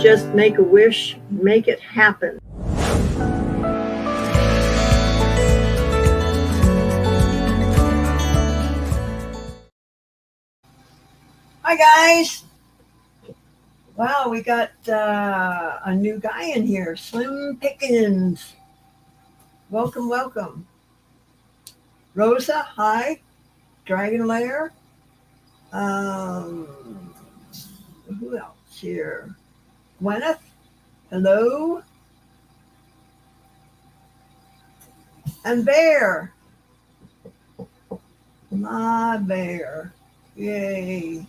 just make a wish, make it happen. Hi guys. Wow, we got a new guy in here, Slim Pickens. Welcome, welcome. Rosa, hi. Dragon Lair. Who else here? Gwyneth, hello. And Bear. My bear. Yay.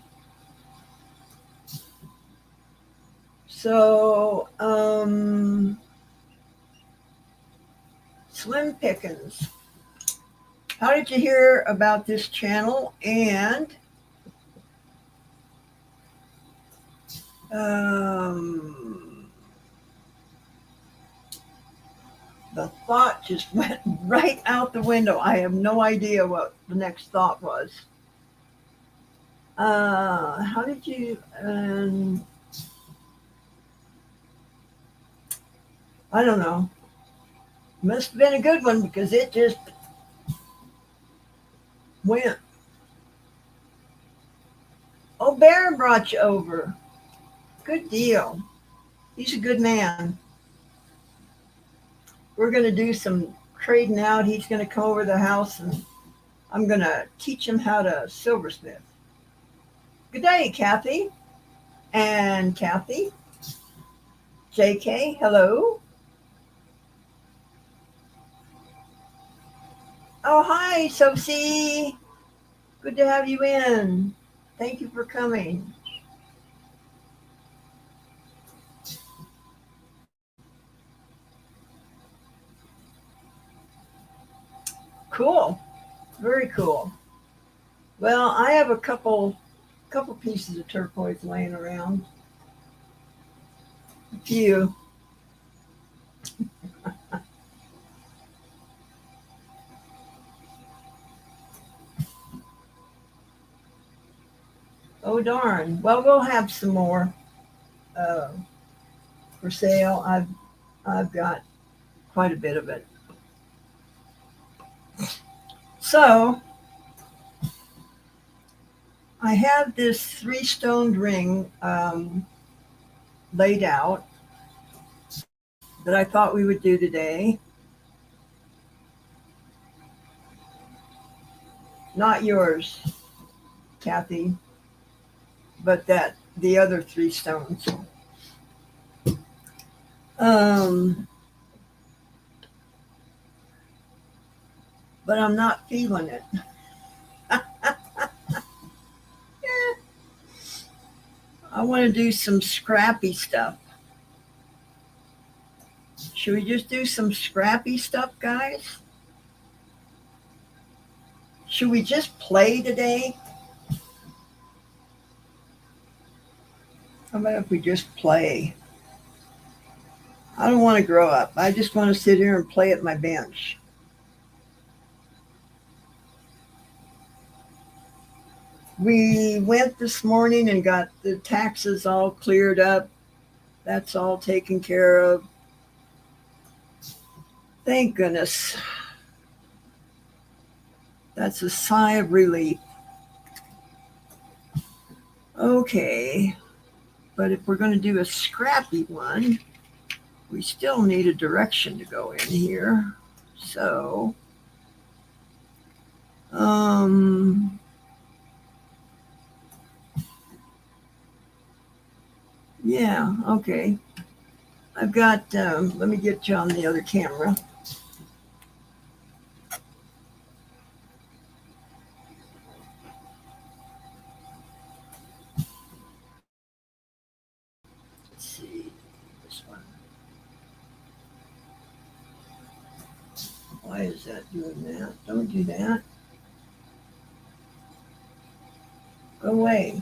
So, Slim Pickens. How did you hear about this channel? And the thought just went right out the window. I have no idea what the next thought was. How did you, I don't know. Must have been a good one because it just went. Oh, Bear brought you over. Good deal. He's a good man. We're going to do some trading out. He's going to come over to the house and I'm going to teach him how to silversmith. Good day, Kathy. And Kathy. JK, hello. Oh, hi, Sophie. Good to have you in. Thank you for coming. Cool. Very cool. Well, I have a couple pieces of turquoise laying around. A few. Oh darn. Well, we'll have some more for sale. I've got quite a bit of it. So I have this 3-stoned ring laid out that I thought we would do today. Not yours, Kathy, but the other 3 stones. But I'm not feeling it. I want to do some scrappy stuff. Should we just do some scrappy stuff, guys? Should we just play today? How about if we just play? I don't want to grow up. I just want to sit here and play at my bench. We went this morning and got the taxes all cleared up. That's all taken care of. Thank goodness. That's a sigh of relief. Okay. But if we're going to do a scrappy one, we still need a direction to go in here. So, yeah, okay. I've got, let me get you on the other camera. Let's see, this one. Why is that doing that? Don't do that. Go away.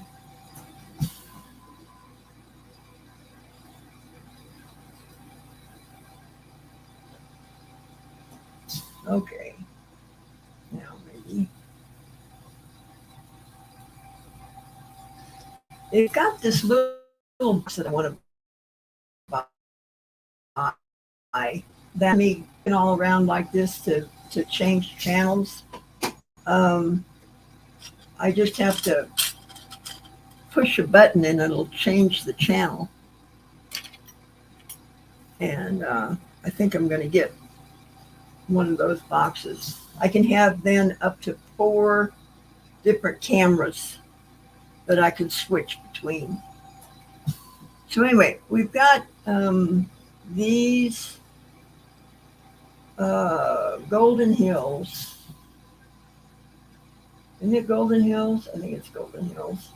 Okay. Now maybe. It got this little box that I want to that me all around like this to change channels. Um, I just have to push a button and it'll change the channel. And I think I'm going to get one of those boxes. I can have then up to 4 different cameras that I can switch between. So anyway, we've got these Golden Hills. Isn't it Golden Hills? I think it's Golden Hills.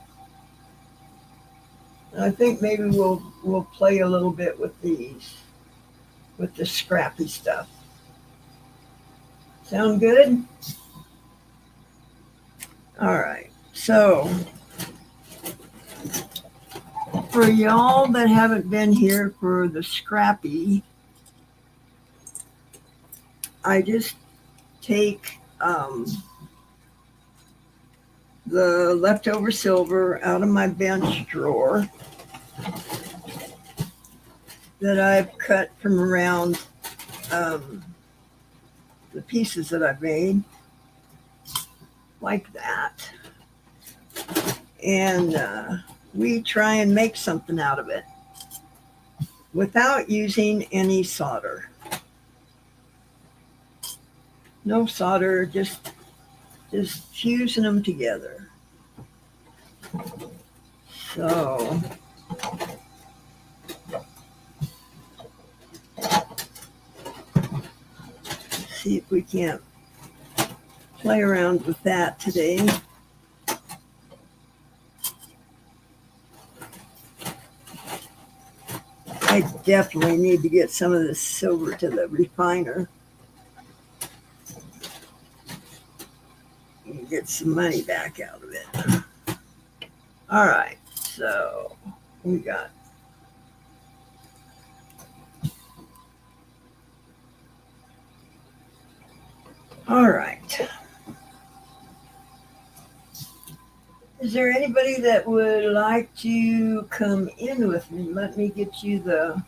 And I think maybe we'll play a little bit with these, with the scrappy stuff. Sound good? All right. So for y'all that haven't been here for the scrappy, I just take the leftover silver out of my bench drawer that I've cut from around the pieces that I've made, like that. And we try and make something out of it without using any solder. No solder, just fusing them together. So see if we can't play around with that today. I definitely need to get some of this silver to the refiner and get some money back out of it. All right, so we got all right. Is there anybody that would like to come in with me? Let me get you the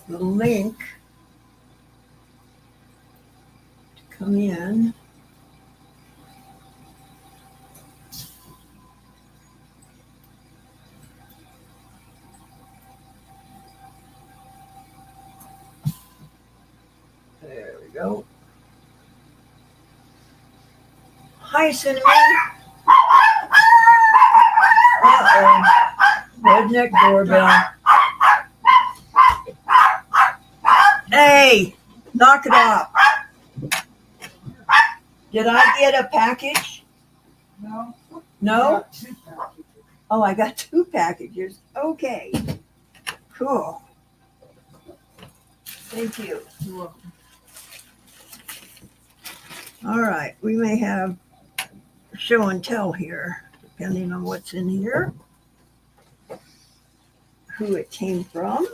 link to come in. There we go. Hi, Cinnamon. Uh-oh. Redneck doorbell. Hey, knock it off. Did I get a package? No. No? Oh, I got 2 packages. Okay. Cool. Thank you. You're welcome. All right. We may have show and tell here, depending on what's in here, who it came from.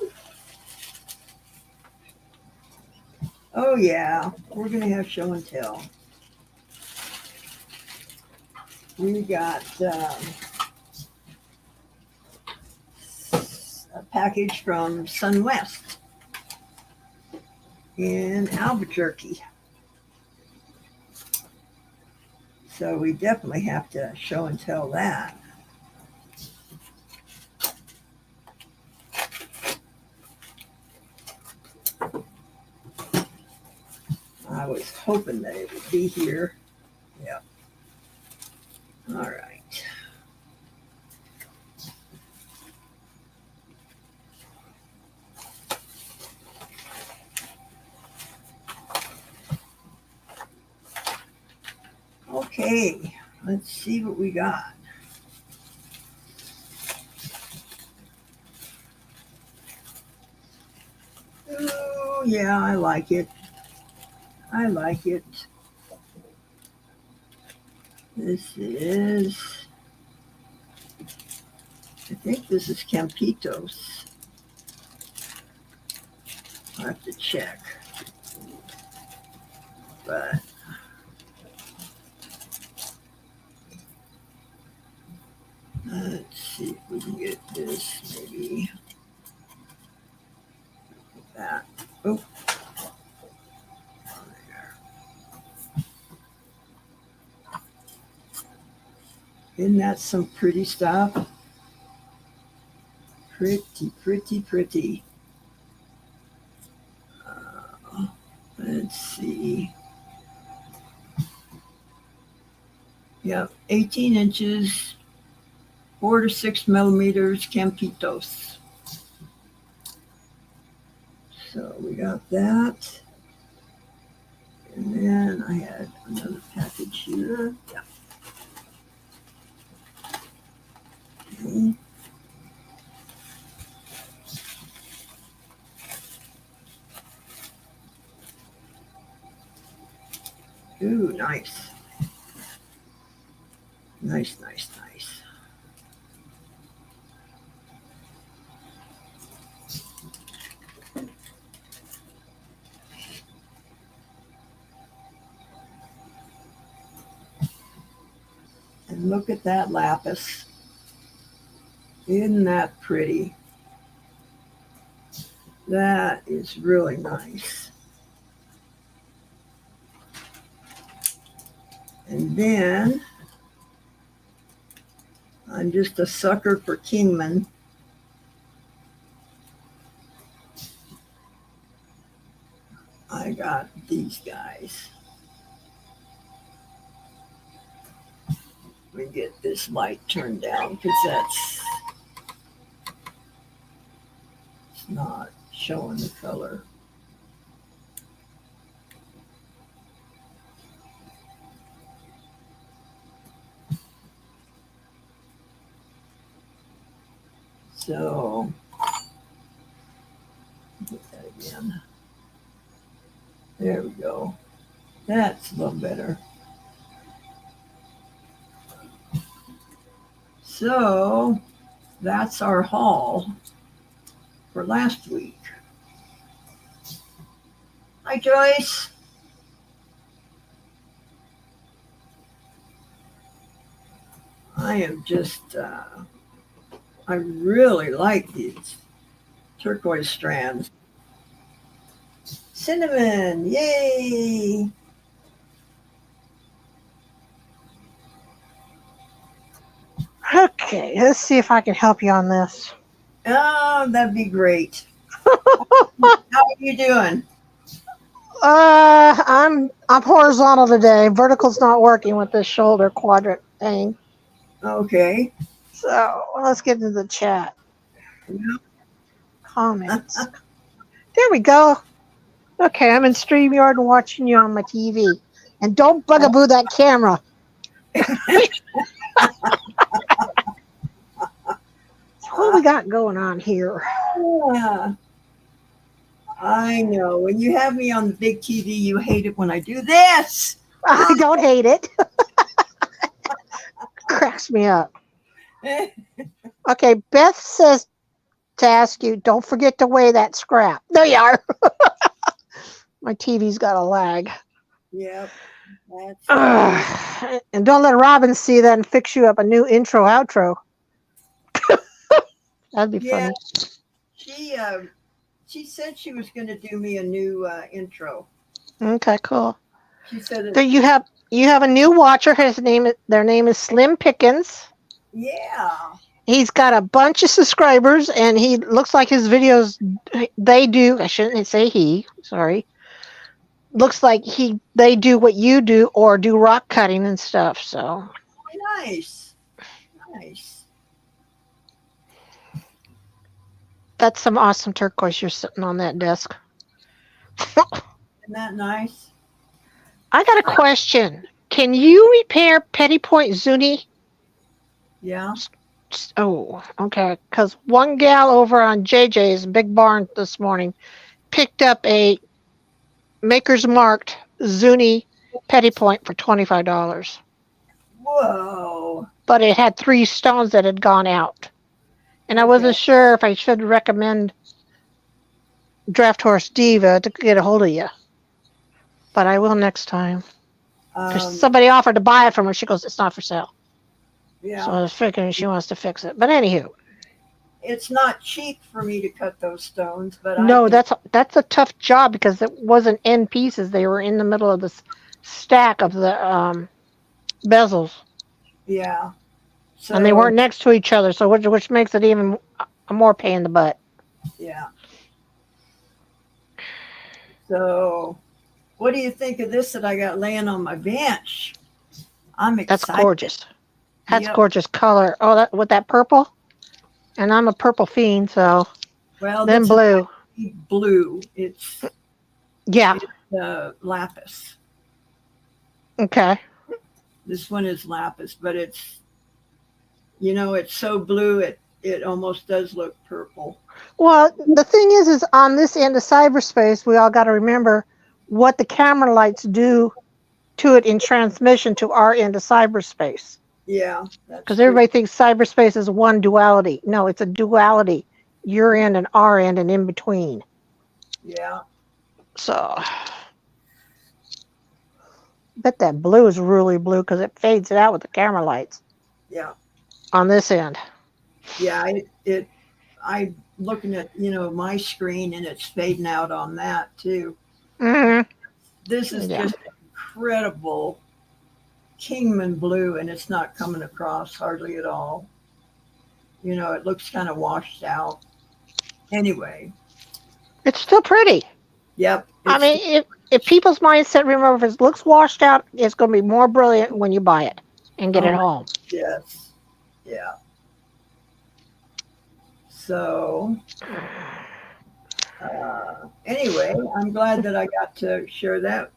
Oh, yeah. We're going to have show and tell. We got a package from Sun West in Albuquerque. So we definitely have to show and tell that. I was hoping that it would be here. Yep. All right. Okay, let's see what we got. Oh, yeah, I like it. I like it. This is, I think this is Campitos. I'll have to check. But let's see if we can get this maybe that. Oh, there. Isn't that some pretty stuff? Pretty, pretty, pretty. Let's see. Yep, 18 inches, 4 to 6 millimeters, Campitos. So we got that. And then I had another package here. Yeah. Okay. Ooh, nice. Nice, nice, nice. And look at that lapis. Isn't that pretty? That is really nice. And then I'm just a sucker for Kingman. I got these guys. Let me get this light turned down because it's not showing the color. So, get that again. There we go. That's a little better. So, that's our haul for last week. Hi, Joyce. I am just, I really like these turquoise strands. Cinnamon, yay! Okay, let's see if I can help you on this. Oh, that'd be great. How are you doing? I'm horizontal today. Vertical's not working with this shoulder quadrant thing. Okay. So let's get into the chat. Comments. There we go. Okay, I'm in StreamYard and watching you on my TV. And don't bugaboo that camera. What we got going on here? Yeah. I know. When you have me on the big TV, you hate it when I do this. I don't hate it. Cracks me up. Okay, Beth says to ask you, don't forget to weigh that scrap. There you are. My TV's got a lag. Yep. And don't let Robin see that and fix you up a new intro outro. That'd be funny. She said she was going to do me a new intro. Okay, cool. She said that you have a new watcher. Their name is Slim Pickens. Yeah. He's got a bunch of subscribers, and he looks like his videos. They do. I shouldn't say he. Sorry. Looks like they do what you do, or do rock cutting and stuff. So nice. That's some awesome turquoise you're sitting on that desk. Isn't that nice? I got a question. Can you repair Petty Point Zuni? Yeah. Oh, okay. Because one gal over on JJ's Big Barn this morning picked up a Maker's Marked Zuni Petty Point for $25. Whoa. But it had 3 stones that had gone out. And I wasn't sure if I should recommend Draft Horse Diva to get a hold of you. But I will next time. Somebody offered to buy it from her. She goes, it's not for sale. Yeah. So I was figuring she wants to fix it. But anywho. it's not cheap for me to cut those stones, but I No, can, that's a tough job because it wasn't end pieces. They were in the middle of this stack of the bezels, yeah. and they So, weren't next to each other, so which makes it even a more pain in the butt. yeah. So, what do you think of this that I got laying on my bench? I'm That's excited. gorgeous. That's Yep. gorgeous color. Oh, that with that purple, and I'm a purple fiend, so Well, then this is blue. blue. Yeah. It's lapis. Okay. This one is lapis, but it's so blue it almost does look purple. Well, the thing is on this end of cyberspace, we all got to remember what the camera lights do to it in transmission to our end of cyberspace. Yeah, that's Because true. everybody thinks cyberspace is one duality. No, it's a duality. Your end and our end and in between. Yeah, So, bet that blue is really blue because it fades it out with the camera lights yeah, on this end. yeah. I looking at my screen and it's fading out on that too. Hmm. This is Yeah. just incredible Kingman blue, and it's not coming across hardly at all. It looks kind of washed out. Anyway, It's still pretty. yep, I it's mean, if people's mindset, remember, if it looks washed out, it's going to be more brilliant when you buy it and get oh it my home. yes, yeah. So anyway, I'm glad that I got to share that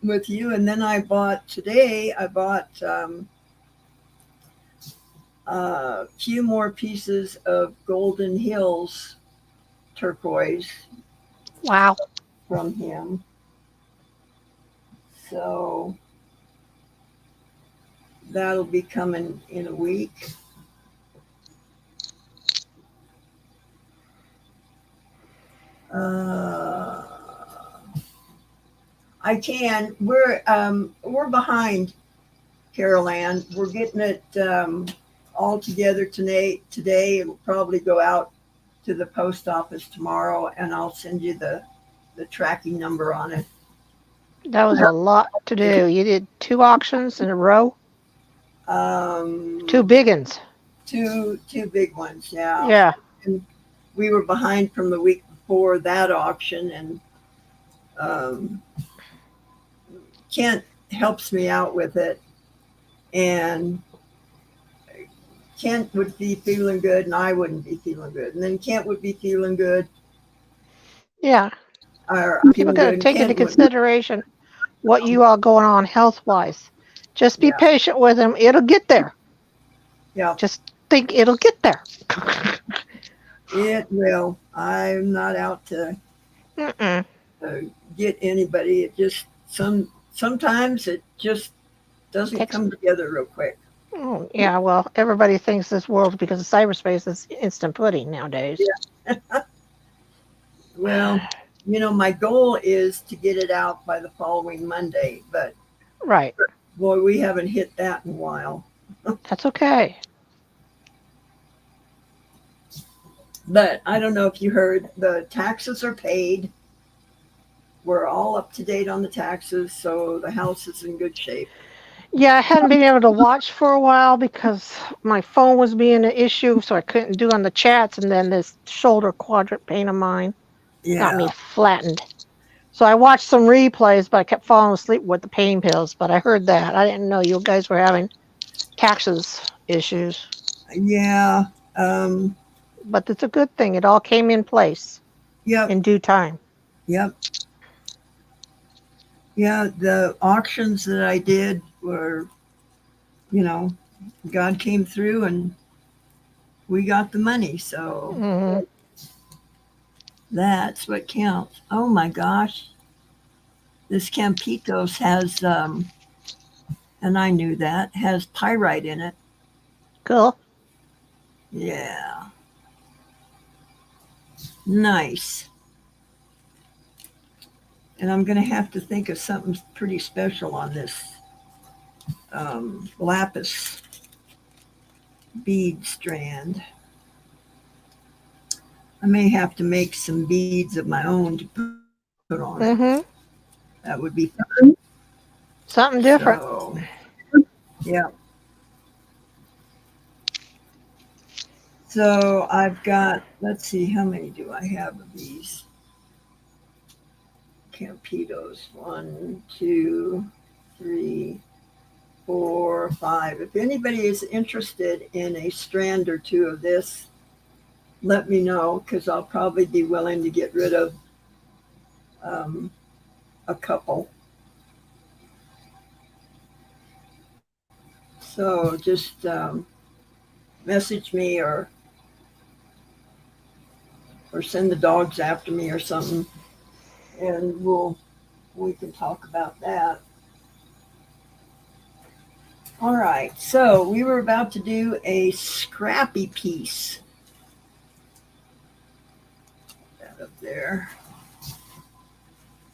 with you. And then I bought a few more pieces of Golden Hills turquoise Wow. from him. So that'll be coming in a week. Uh, I can. We're behind, Carol Ann. We're getting it all together tonight. Today it'll probably go out to the post office tomorrow, and I'll send you the tracking number on it. That was a lot to do. You did 2 auctions in a row, two Um, big ones. two big ones, yeah. Yeah. And we were behind from the week before that auction, and um, Kent helps me out with it, and Kent would be feeling good, and I wouldn't be feeling good, and then Kent would be feeling good, Yeah. or People feeling got good, to and take into Kent wouldn't. consideration what you all going on health wise. Just be Yeah, patient with them. It'll get there. yeah, Just think it'll get there. it will. I'm not out to Mm-mm. get anybody. It just sometimes it just doesn't Takes. come together real quick. Oh, yeah. Well, everybody thinks this world because of cyberspace is instant pudding nowadays. Yeah. Well, my goal is to get it out by the following Monday, but Right. boy, we haven't hit that in a while. That's okay. But I don't know if you heard, the taxes are paid. We're all up to date on the taxes, so the house is in good shape. Yeah, I hadn't been able to watch for a while because my phone was being an issue, so I couldn't do on the chats. And then this shoulder quadrant pain of mine got me Yeah, flattened. So I watched some replays, but I kept falling asleep with the pain pills. But I heard that. I didn't know you guys were having taxes issues. yeah, um, But it's a good thing. It all came in place yep, in due time. yep, yeah. The auctions that I did were, you know, God came through and we got the money, so Hmm. that's what counts. Oh my gosh, this Campitos has, and I knew that, has pyrite in it. Cool. Yeah, nice. And I'm going to have to think of something pretty special on this lapis bead strand. I may have to make some beads of my own to put on it. Mm-hmm. That would be fun. Something different. So, yeah. So I've got, let's see, how many do I have of these Campitos? 1, 2, 3, 4, 5. If anybody is interested in a strand or two of this, let me know because I'll probably be willing to get rid of um, a couple. So just message me or send the dogs after me or something, and we can talk about that. All right, so we were about to do a scrappy piece. That up there.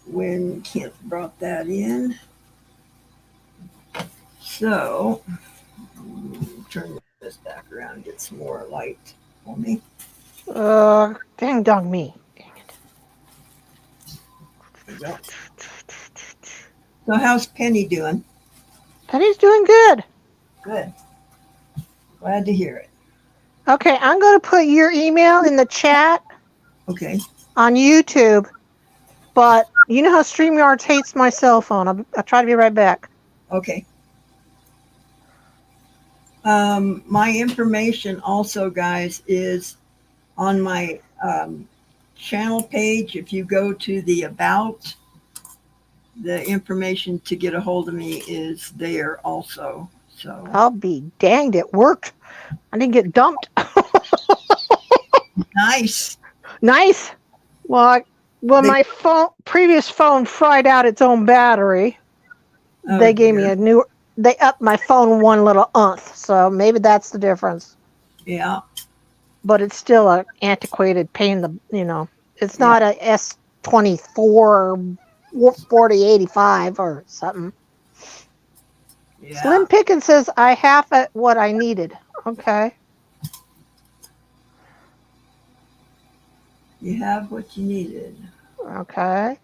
When Kent brought that in. So, turn this back around and get some more light for me. Dang dong me. Dang it. There we go. So how's Penny doing? Penny's doing good. Good. Glad to hear it. Okay, I'm going to put your email in the chat Okay. on YouTube, but you know how StreamYard hates my cell phone. I'll try to be right back. Okay. My information also, guys, is on my channel page. If you go to the About, the information to get a hold of me is there also. So I'll be danged, it worked. I didn't get dumped. nice. Nice. Well, my previous phone fried out its own battery. Oh, they gave me a new. They upped my phone one little umph, so maybe that's the difference. Yeah. But it's still an antiquated pain. It's not a S24 or 4085 or something. Yeah. Slim Pickens says I have what I needed. Okay. You have what you needed. Okay.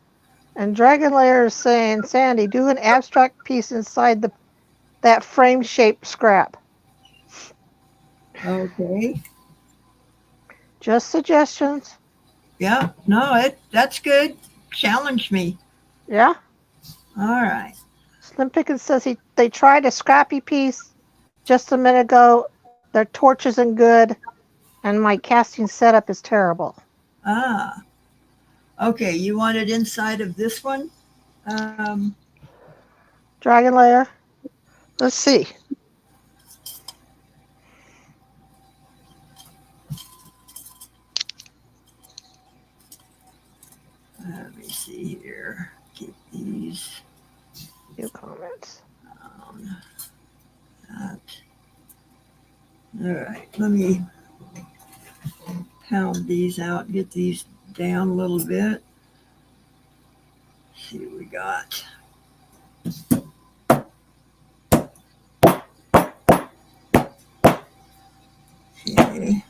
And Dragon Layer is saying, Sandy, do an abstract piece inside that frame shape scrap. Okay. Just suggestions. Yeah. No, that's good. Challenge me. Yeah. All right. Slim Pickens says they tried a scrappy piece just a minute ago. Their torch isn't good, and my casting setup is terrible. Ah. Okay. You want it inside of this one? Dragon Layer. Let's see. Let me see here. Keep these. New comments. That. All right. Let me pound these out. Get these down a little bit. See what we got. Okay.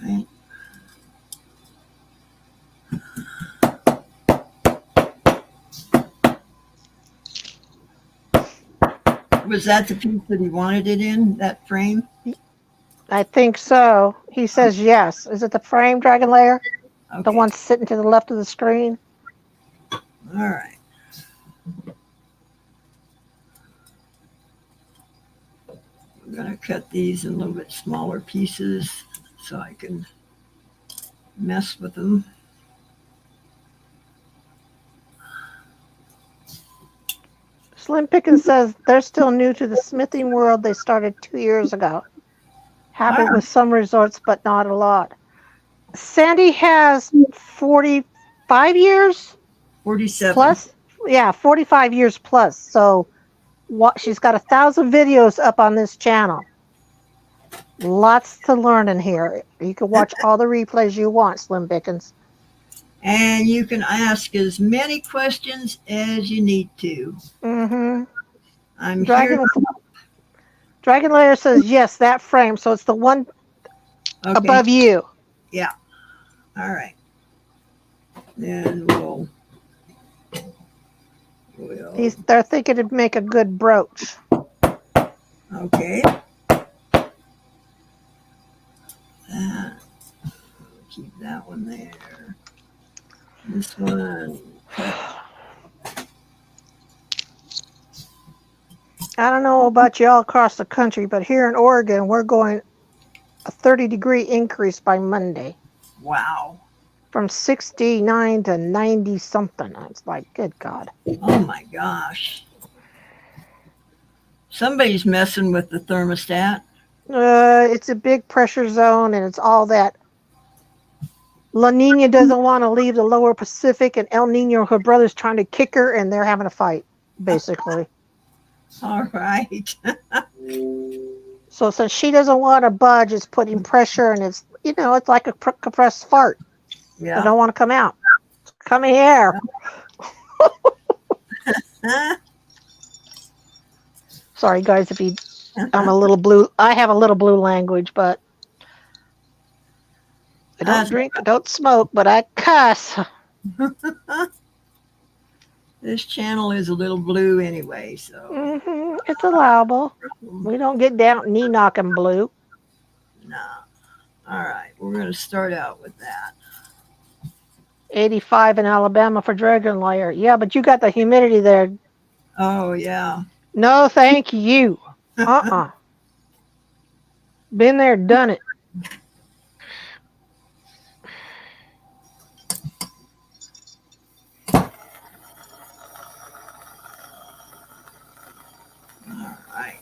Right. Was that the piece that he wanted it in, that frame? I think so. He says yes. Is it the frame, Dragon Layer? Okay. The one sitting to the left of the screen? All right. I'm going to cut these in a little bit smaller pieces so I can mess with them. Slim Pickens says they're still new to the smithing world. They started 2 years ago. Happy with some results, but not a lot. Sandy has 45 years? 47. Plus? Yeah, 45 years plus. So she's got 1,000 videos up on this channel. Lots to learn in here. You can watch all the replays you want, Slim Pickens. And you can ask as many questions as you need to. Mm-hmm. Here. Dragon Layer says, yes, that frame. So it's the one Okay. above you. Yeah. All right. Then we'll. They're thinking it'd make a good brooch. Okay. Keep that one there. This one. I don't know about y'all across the country, but here in Oregon, we're going a 30-degree increase by Monday. Wow. From 69 to 90 something. It's like, good God. Oh my gosh. Somebody's messing with the thermostat. It's a big pressure zone, and it's all that. La Nina doesn't want to leave the lower Pacific, and El Nino, her brother's trying to kick her, and they're having a fight, basically. All right. So since she doesn't want to budge, it's putting pressure, and it's, it's like a compressed fart. Yeah. I don't want to come out. Come here. Sorry, guys, if I'm a little blue. I have a little blue language, but I don't drink, I don't smoke, but I cuss. This channel is a little blue anyway, so. It's allowable. We don't get down knee knocking blue. No. All right, we're going to start out with that. 85 in Alabama for dragon layer. Yeah, but you got the humidity there. Oh, yeah. No, thank you. Been there, done it. All right.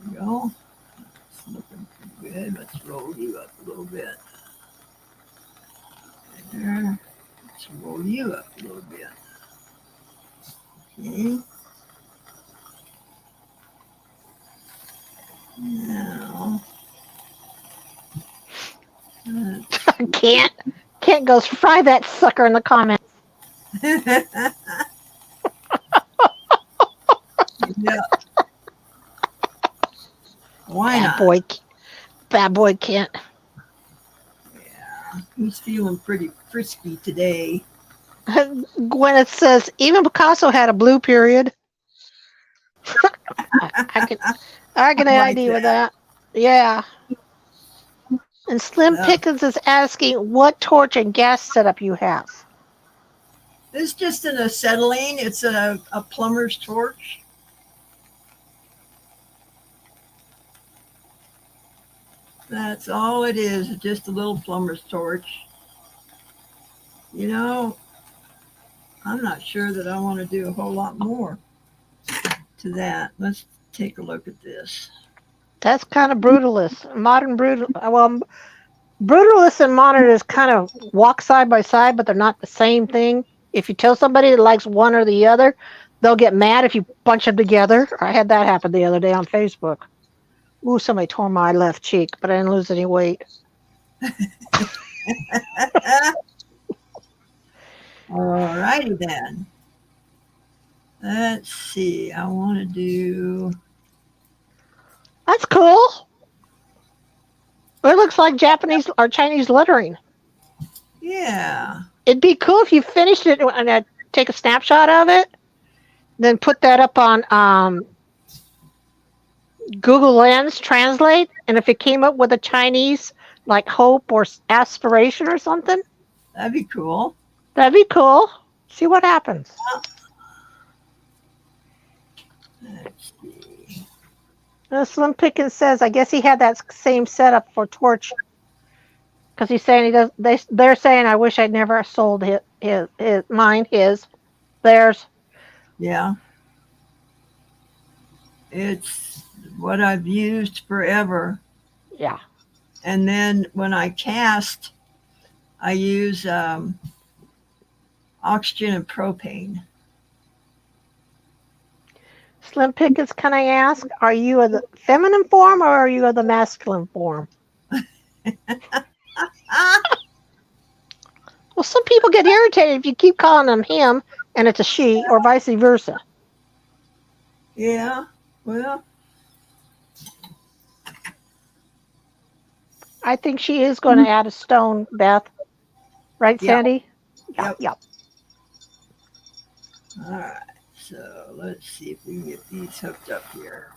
There we go. It's looking pretty good. Let's roll you up a little bit. There. Let's roll you up a little bit. Okay. Now. Can't go fry that sucker in the comments. Yeah. Why not? Bad boy can't. Yeah, he's feeling pretty frisky today. Gwyneth says even Picasso had a blue period. I can ID with that. Yeah. And Slim Pickens is asking what torch and gas setup you have. It's just an acetylene. It's a plumber's torch. That's all it is, just a little plumber's torch. I'm not sure that I want to do a whole lot more to that. Let's take a look at this. That's kind of brutalist. Modern brutal. Well, brutalist and modern is kind of walk side by side, but they're not the same thing. If you tell somebody that likes one or the other, they'll get mad if you bunch them together. I had that happen the other day on Facebook. Ooh, somebody tore my left cheek, but I didn't lose any weight. All righty then. Let's see. I want to do. That's cool. It looks like Japanese or Chinese lettering. Yeah. It'd be cool if you finished it and I'd take a snapshot of it, then put that up on Google Lens Translate, and if it came up with a Chinese, like hope or aspiration or something. That'd be cool. That'd be cool. See what happens. Let's see. Slim Pickens says, I guess he had that same setup for torch. Because he's saying they're saying, I wish I'd never sold his, theirs. Yeah. It's what I've used forever. Yeah. And then when I cast, I use oxygen and propane. Slim Pickens, can I ask, are you of the feminine form or are you of the masculine form? Ah, Well, some people get irritated if you keep calling them him and it's a she, or vice versa. yeah. Well, I think she is going to add a stone, Beth. Right, yeah. Sandy? Yeah, Yep. yeah. All right. So let's see if we can get these hooked up here.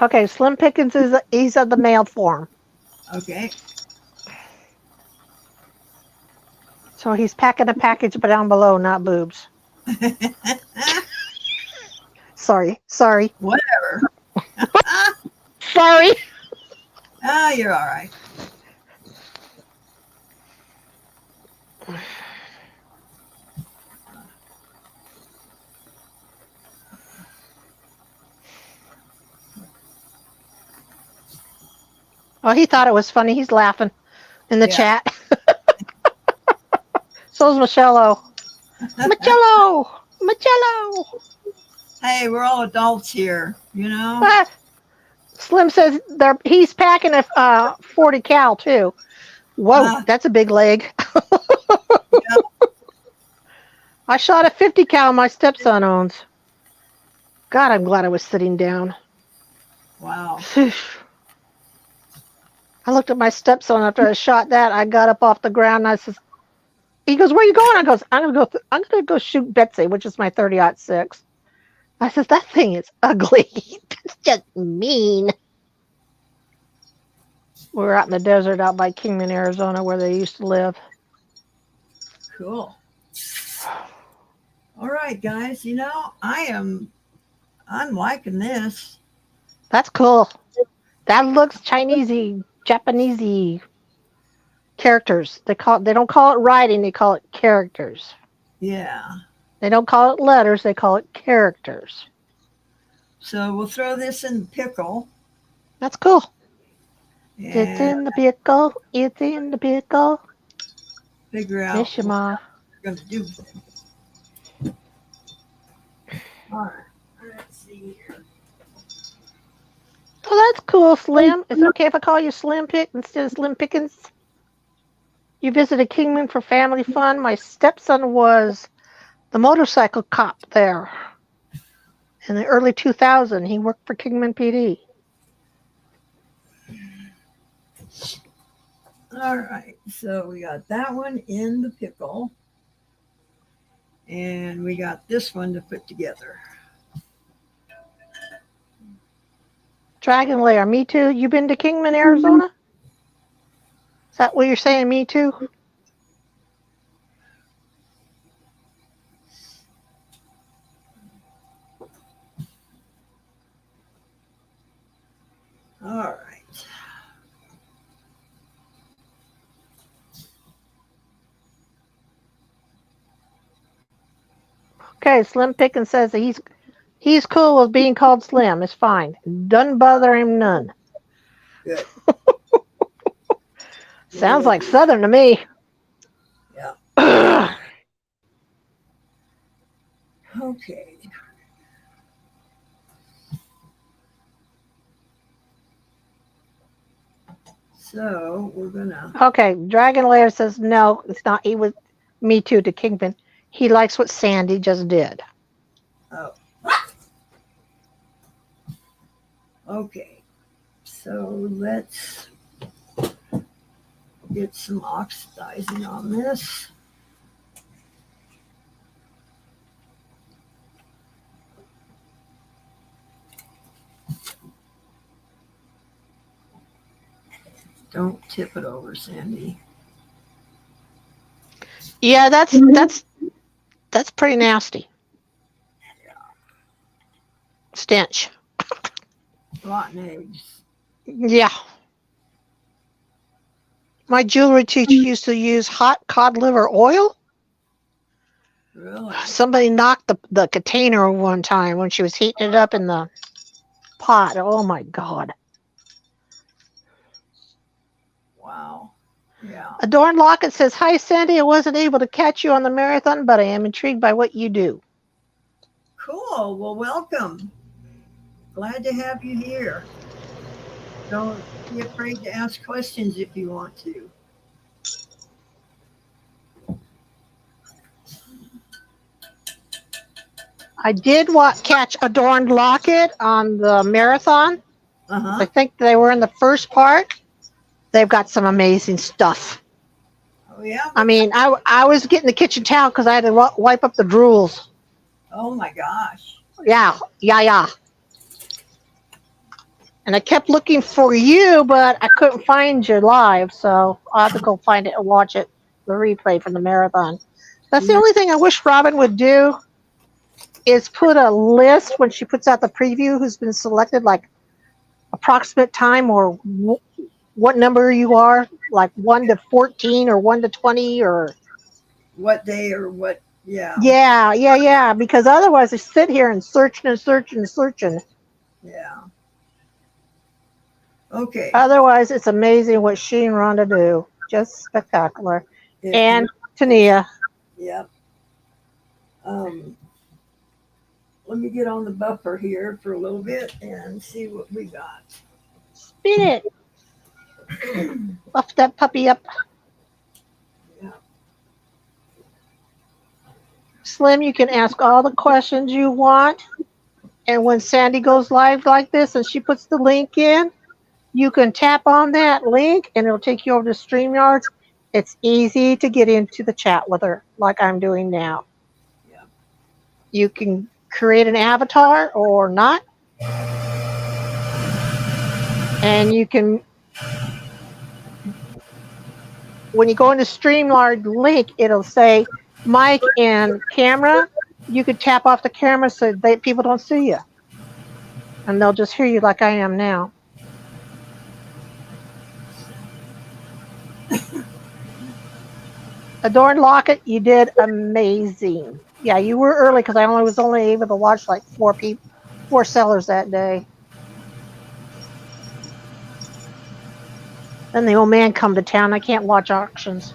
Okay, Slim Pickens he's of the male form. Okay. So he's packing a package, but down below, not boobs. Sorry. Whatever. Sorry. Ah, you're all right. Oh, he thought it was funny. He's laughing in the Yeah. chat. So's Michello. Michello. Hey, we're all adults here, you know? Ah, Slim says he's packing a 40 cal too. Whoa, Ah, that's a big leg. yeah. I shot a 50 cal my stepson owns. God, I'm glad I was sitting down. Wow. I looked at my stepson after I shot that. I got up off the ground and I says, he goes, "Where are you going?" I goes, I'm gonna go shoot Betsy, which is my 30-06. I says, "That thing is ugly. It's just mean." We were out in the desert out by Kingman, Arizona, where they used to live. Cool. All right, guys. You know, I'm liking this. That's cool. That looks Chinesey, Japanesey characters. They don't call it writing, they call it characters. Yeah. They don't call it letters, they call it characters. So we'll throw this in the pickle. That's cool. It's And in the pickle. It's in the pickle. figure out Miss you, Ma. what we're going to do with it. All right. Let's see here. Oh, that's cool, Slim. Is it okay if I call you Slim Pick instead of Slim Pickens? You visited Kingman for family fun. My stepson was the motorcycle cop there. In the early 2000s, he worked for Kingman PD. All right. So we got that one in the pickle. And we got this one to put together. Dragon Lair, me too. You been to Kingman, Arizona? Is that what you're saying, me too? All right. Okay, Slim Pickens says that he's cool with being called Slim. It's fine. Doesn't bother him none. Good. Sounds like Southern to me. Yeah. Okay. So we're gonna. Okay, Dragon Lair says no, it's not. He was me too to Kingpin. He likes what Sandy just did. Oh. Okay. So let's get some oxidizing on this. Don't tip it over, Sandy. Yeah, that's pretty nasty. Stench. Rotten eggs. Yeah. My jewelry teacher used to use hot cod liver oil Really? Somebody knocked the container one time when she was heating it up in the pot. Oh my God. Wow. Yeah. Adorned Locket says, "Hi, Sandy. I wasn't able to catch you on the marathon, but I am intrigued by what you do." Cool. Well, welcome. Glad to have you here. Don't be afraid to ask questions if you want to. I did catch Adorned Locket on the marathon. Uh I huh. think they were in the first part. They've got some amazing stuff. Oh, yeah. I mean, I was getting the kitchen towel because I had to wipe up the drools. Oh, my gosh. Yeah, yeah, yeah. And I kept looking for you, but I couldn't find you live, so I'll have to go find it and watch it, the replay from the marathon. That's the Yeah. only thing I wish Robin would do is put a list when she puts out the preview who's been selected, like approximate time or what number you are, like 1 to 14 or 1 to 20 or What day or what? Yeah. yeah, yeah, yeah. Because otherwise, I sit here and searching and searching and searching. Yeah. Okay. Otherwise, it's amazing what she and Rhonda do. Just spectacular. It And really is. Tania, Yep. Um, let me get on the buffer here for a little bit and see what we got. spin it. Buff that puppy up. Yeah. Slim, you can ask all the questions you want. And when Sandy goes live like this and she puts the link in, you can tap on that link and it'll take you over to StreamYard. It's easy to get into the chat with her, like I'm doing now. Yeah. You can create an avatar or not. And you can, when you go into StreamYard link, it'll say mic and camera. You could tap off the camera so that people don't see you. And they'll just hear you like I am now. Adorned Locket, you did amazing. Yeah, you were early because I was only able to watch like 4 sellers that day. Then the old man come to town. I can't watch auctions.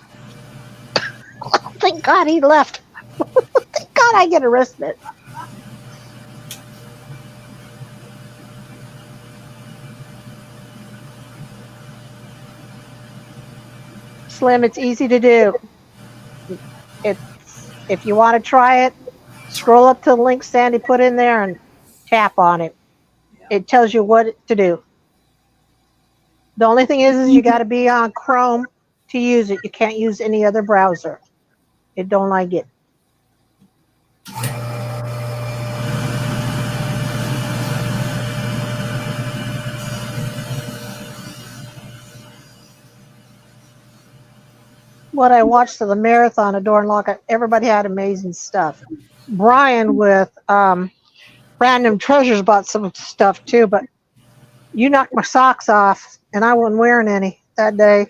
Thank God he left. Thank God I get arrested. Slim, it's easy to do. It's if you want to try it, scroll up to the link Sandy put in there and tap on it. Yeah. It tells you what to do. The only thing is you got to be on Chrome to use it. You can't use any other browser. It don't like it. What I watched of the marathon of Dorn Lockett, everybody had amazing stuff. Brian with Random Treasures bought some stuff too, but you knocked my socks off and I wasn't wearing any that day.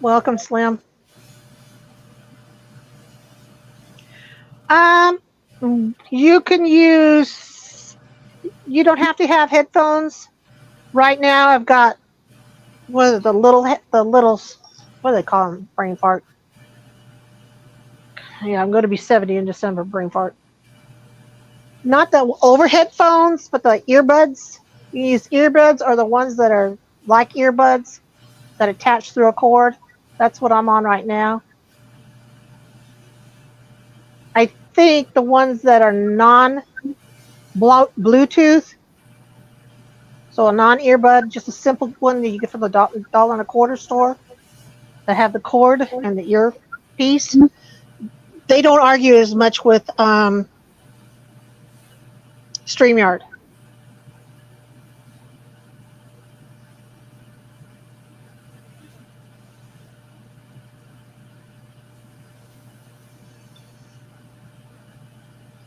Welcome, Slim. You can use, you don't have to have headphones. Right now I've got, what are the little, what do they call them? Brain fart. Yeah, I'm going to be 70 in December, brain fart. Not the overhead phones, but the earbuds. You use earbuds or the ones that are like earbuds that attach through a cord. That's what I'm on right now. I think the ones that are non-Bluetooth, so a non-earbud, just a simple one that you get from the $1.25 store that have the cord and the earpiece. They don't argue as much with StreamYard.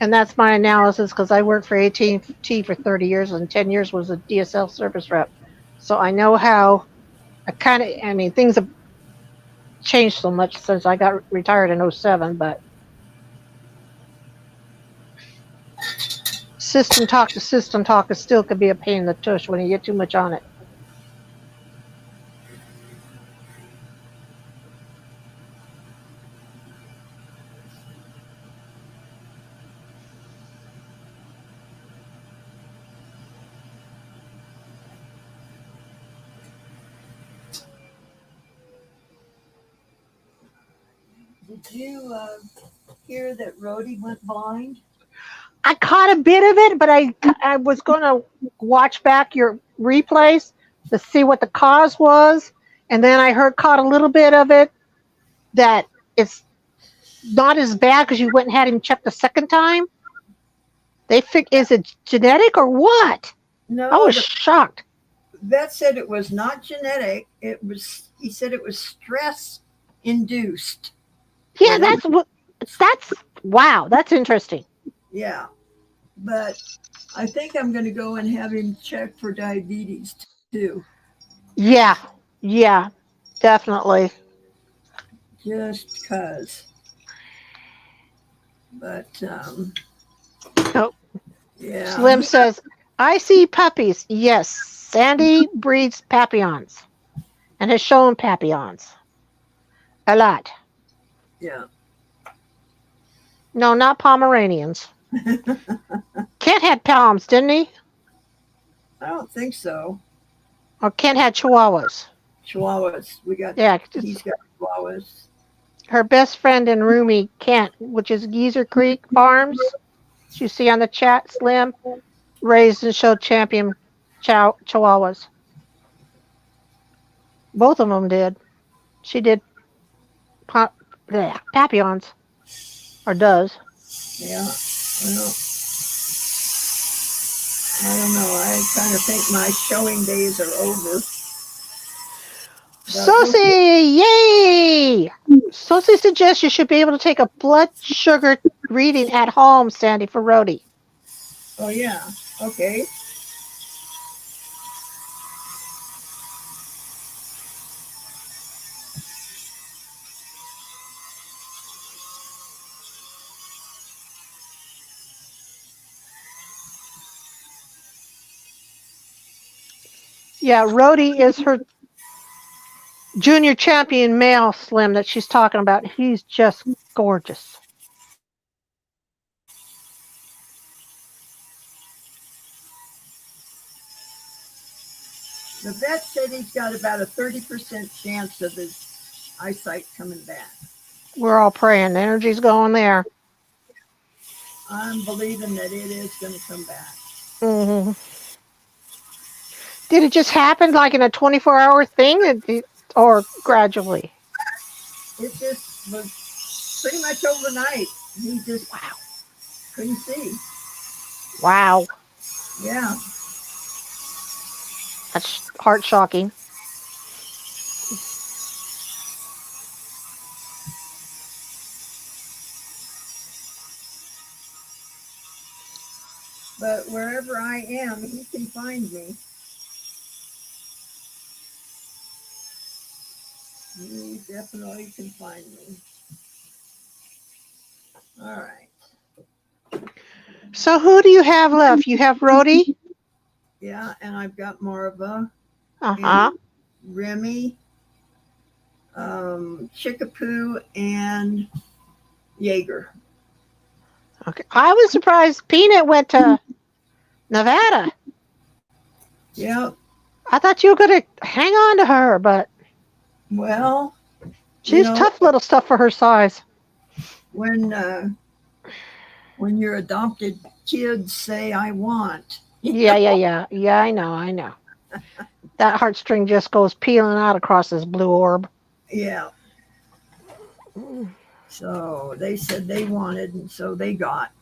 And that's my analysis because I worked for AT&T for 30 years and 10 years was a DSL service rep. So I know how I mean, things have changed so much since I got retired in '07, but system talk is still could be a pain in the tush when you get too much on it. Did you hear that Rhodey went blind? I caught a bit of it, but I was going to watch back your replays to see what the cause was, and then I caught a little bit of it that it's not as bad because you went and had him checked the second time. Is it genetic or what? I No, was the shocked. vet said it was not genetic. He said it was stress induced. Yeah, Whatever. that's wow, that's interesting. Yeah, but I think I'm going to go and have him check for diabetes too, Yeah, yeah, definitely. just cause. But Oh, yeah, Slim says, I see puppies. Yes, Sandy breeds Papillons and has shown Papillons a lot. yeah. No, not Pomeranians. Kent had Palms, didn't he? I don't think so. Or Kent had Chihuahuas. Chihuahuas. Yeah, He's got chihuahuas. her best friend and roomie, Kent, which is Geezer Creek Farms. You see on the chat, Slim, raised and showed champion Chihuahuas. Both of them did. She did Papillons, or does. Yeah. Well, I don't know. I kind of think my showing days are over. Sosie, yay! Sosie suggests you should be able to take a blood sugar reading at home, Sandy, for Rhodey. Oh, yeah. Okay. Yeah, Rhodey is her junior champion male, Slim, that she's talking about. He's just gorgeous. The vet said he's got about a 30% chance of his eyesight coming back. We're all praying. The energy's going there. I'm believing that it is going to come back. Mm-hmm. Did it just happen like in a 24-hour thing or gradually? It just was pretty much overnight. He just couldn't see. Wow. Yeah. That's heart shocking. But wherever I am, he can find me. He definitely can find me. All right. So who do you have left? You have Rhodey? Yeah, and I've got Marva, Uh-huh. Remy, Chickapoo, and Jaeger. Okay. I was surprised Peanut went to Nevada. Yeah. I thought you were going to hang on to her, but Well, she's tough little stuff for her size. When your adopted kids say, "I want." Yeah. Yeah, I know. That heartstring just goes peeling out across this blue orb. Yeah. So they said they wanted, and so they got.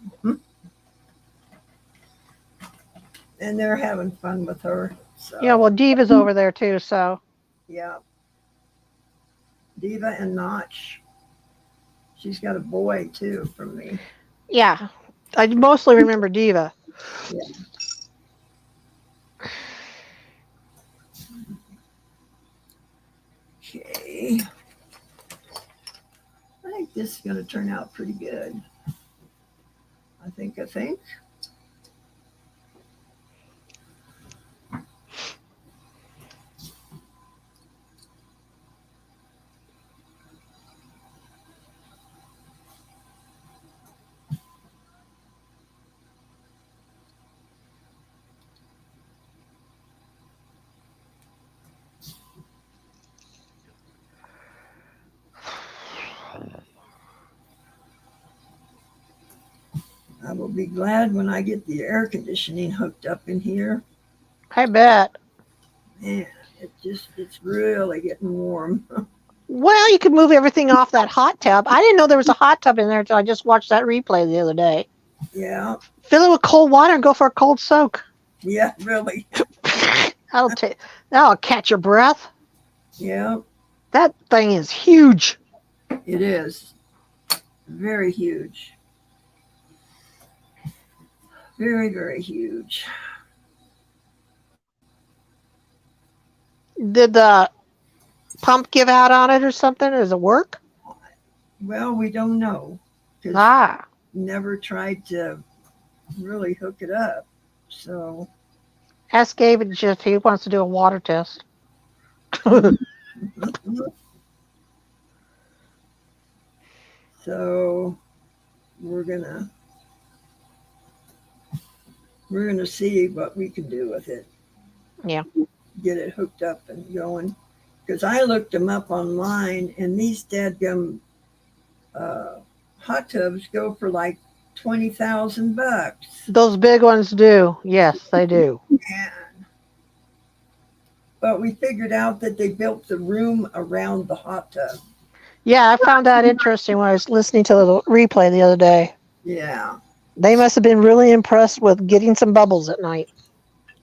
And they're having fun with her. So. Yeah, well, Diva's over there too, so. Yeah. Diva and Notch. She's got a boy too from me. Yeah. I mostly remember Diva. Yeah. Okay. I think this is going to turn out pretty good. I think. I will be glad when I get the air conditioning hooked up in here. I bet. Man, it's really getting warm. Well, you could move everything off that hot tub. I didn't know there was a hot tub in there until I just watched that replay the other day. Yeah. Fill it with cold water and go for a cold soak. Yeah, really. That'll catch your breath. Yeah, That thing is huge. it is. Very huge. Very, very huge. Did the pump give out on it or something? Does it work? Well, we don't know because never tried to really hook it up. So ask David if he wants to do a water test. So we're gonna see what we can do with it. Yeah. Get it hooked up and going. Because I looked them up online, and these dadgum hot tubs go for like $20,000. Those big ones do. Yes, they do. But we figured out that they built the room around the hot tub. Yeah, I found that interesting when I was listening to the replay the other day. Yeah. They must have been really impressed with getting some bubbles at night.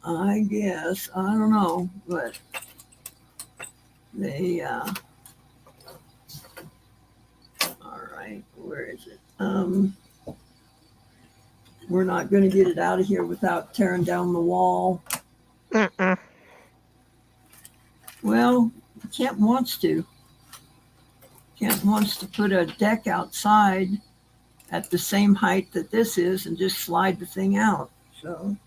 I guess. I don't know. But they, all right, where is it? We're not going to get it out of here without tearing down the wall. Mm-mm. Well, Kent wants to. Kent wants to put a deck outside at the same height that this is and just slide the thing out. So,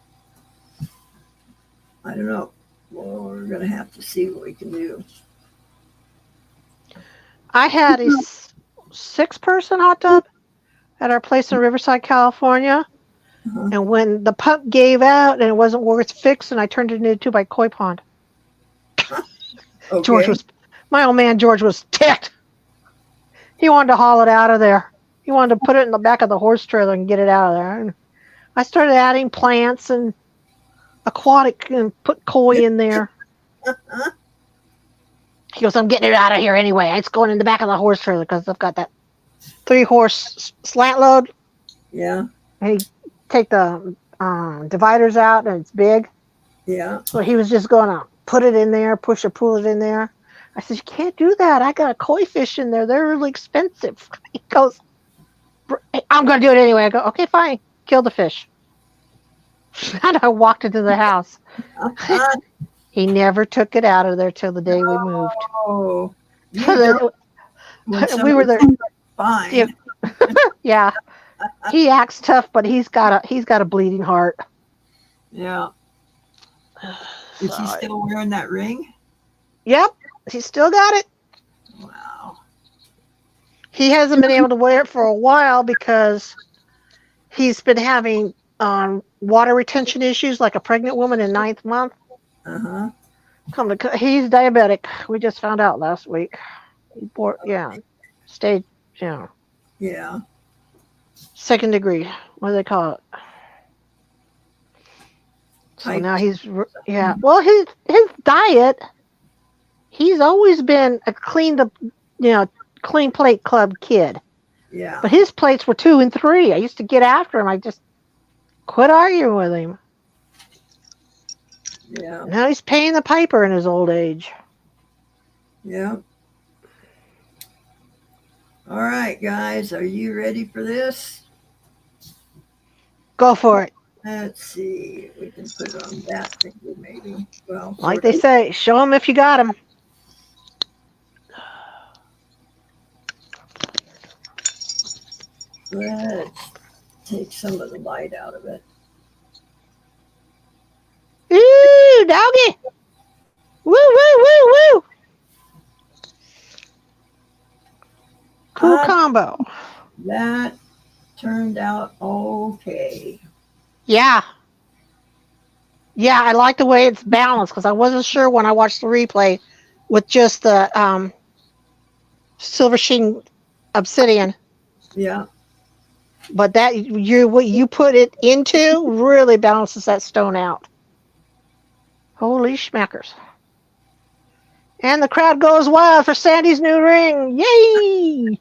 I don't know. Well, we're going to have to see what we can do. I had a 6-person hot tub at our place in Riverside, California. Uh-huh. And when the pump gave out and it wasn't worth fixing, I turned it into a 2-by koi pond. Okay. My old man George was ticked. He wanted to haul it out of there. He wanted to put it in the back of the horse trailer and get it out of there. And I started adding plants and aquatic and put koi in there. He goes, I'm getting it out of here anyway. It's going in the back of the horse trailer because I've got that 3-horse slant load. Yeah. And he take the dividers out and it's big. Yeah. So he was just going to put it in there, push or pull it in there. I said, you can't do that. I got a koi fish in there. They're really expensive. He goes, I'm going to do it anyway. I go, okay, fine. Kill the fish. And I walked into the house. He never took it out of there till the day we moved. Oh, we were there. Fine. Yeah. He acts tough, but he's got a bleeding heart. Yeah. Is he still wearing that ring? Yep. He's still got it. Wow. He hasn't been able to wear it for a while because he's been having water retention issues like a pregnant woman in 9th month. Uh-huh. He's diabetic. We just found out last week. Stage, Yeah. 2nd degree. What do they call it? So now he's, well, his diet, he's always been a clean plate club kid. Yeah. But his plates were 2 and 3. I used to get after him. I just quit arguing with him. Yeah. Now he's paying the piper in his old age. Yeah. All right, guys, are you ready for this? Go for it. Let's see. We can put it on that finger, maybe. Well, Like sort they of. say, show them if you got them. Let's take some of the light out of it. Ooh, doggy. Woo, woo, woo, woo. Cool combo. That turned out okay. Yeah. Yeah, I like the way it's balanced because I wasn't sure when I watched the replay with just the silver sheen obsidian. Yeah. But that what you put it into really balances that stone out. Holy schmackers. And the crowd goes wild for Sandy's new ring. Yay!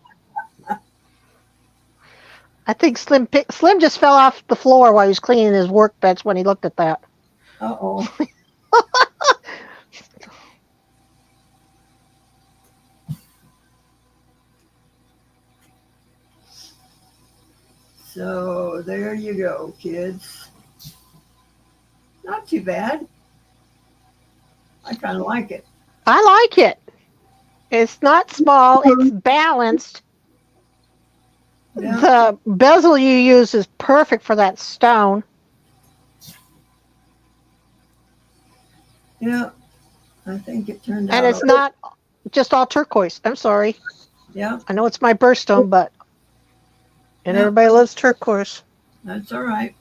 I think Slim just fell off the floor while he was cleaning his workbench when he looked at that. Uh-oh. So there you go, kids. Not too bad. I kind of like it. I like it. It's not small. It's balanced. Yeah. The bezel you use is perfect for that stone. Yeah. I think it turned out. And it's not just all turquoise. I'm sorry. Yeah. I know it's my birthstone, but Yeah. everybody loves turquoise. That's all right.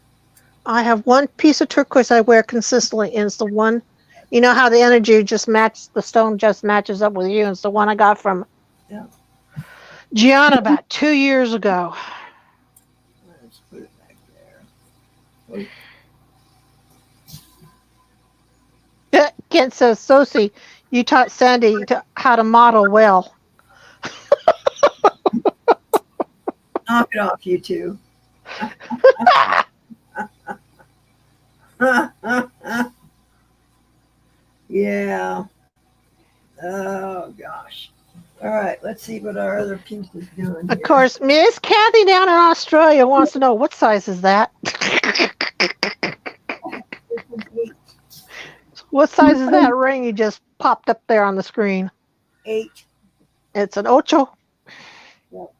I have one piece of turquoise I wear consistently, and it's the one. You know how the energy just matches, the stone just matches up with you. And it's the one I got from Gianna about 2 years ago. Let's put it back there. Oh. Kent says, Sosie, you taught Sandy how to model well. Knock it off, you two. Yeah. Oh, gosh. All right, let's see what our other piece is doing. Of course, Miss Kathy down in Australia wants to know what size is that? What size is that ring you just popped up there on the screen? 8. It's an ocho. Yep.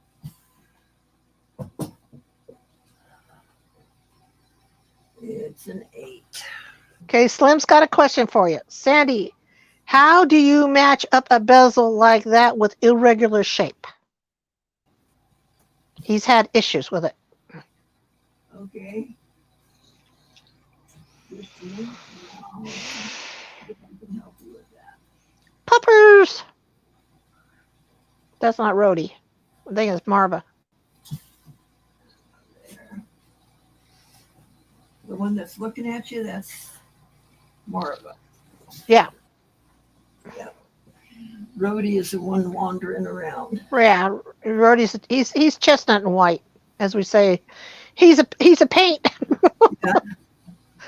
It's an 8. Okay, Slim's got a question for you. Sandy, how do you match up a bezel like that with irregular shape? He's had issues with it. Okay. Puppers! That's not Rhodey. I think it's Marva. There. The one that's looking at you, that's Marva. Yeah. Yep. Rhodey is the one wandering around. Yeah, Rhodey's he's chestnut and white, as we say. He's a paint. Yeah.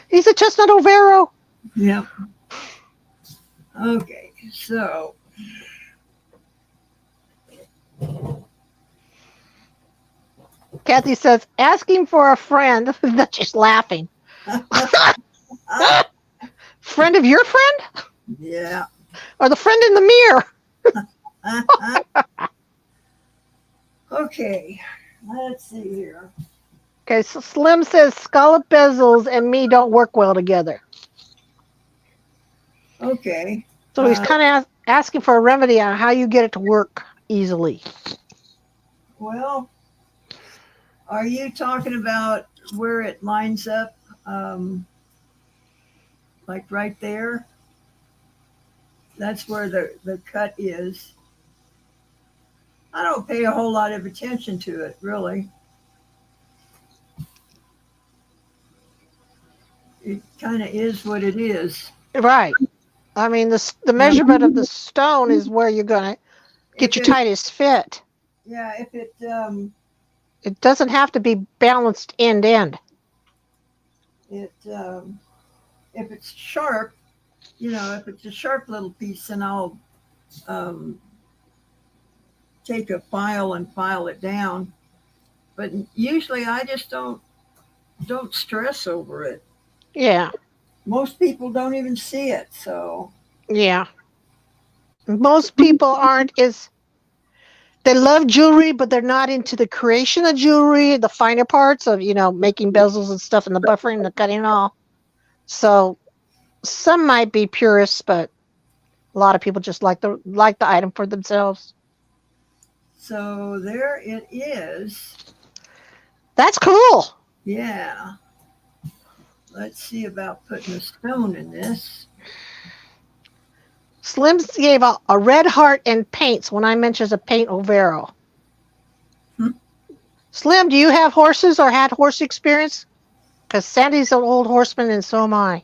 He's a chestnut overo. Yep. Okay, so Kathy says, asking for a friend. That's just laughing. Friend of your friend? yeah. Or the friend in the mirror? Okay, let's see here. Okay, so Slim says scallop bezels and me don't work well together. Okay. So he's kind of asking for a remedy on how you get it to work easily. Well, are you talking about where it lines up, like right there? That's where the cut is. I don't pay a whole lot of attention to it, really. It kind of is what it is. Right. I mean, the measurement of the stone is where you're going to get your tightest fit. Yeah, if it It doesn't have to be balanced end to end. if it's sharp, if it's a sharp little piece, then I'll take a file and file it down. But usually I just don't don't stress over it. Yeah, Most people don't even see it, so yeah. Most people aren't as they love jewelry, but they're not into the creation of jewelry, the finer parts of making bezels and stuff, and the buffering, the cutting and all. So some might be purists, but a lot of people just like the item for themselves. so there it is. That's cool. Yeah. Let's see about putting a stone in this. Slim gave a red heart and paints when I mentioned a paint Overo. Hmm. Slim, do you have horses or had horse experience? Because Sandy's an old horseman and so am I.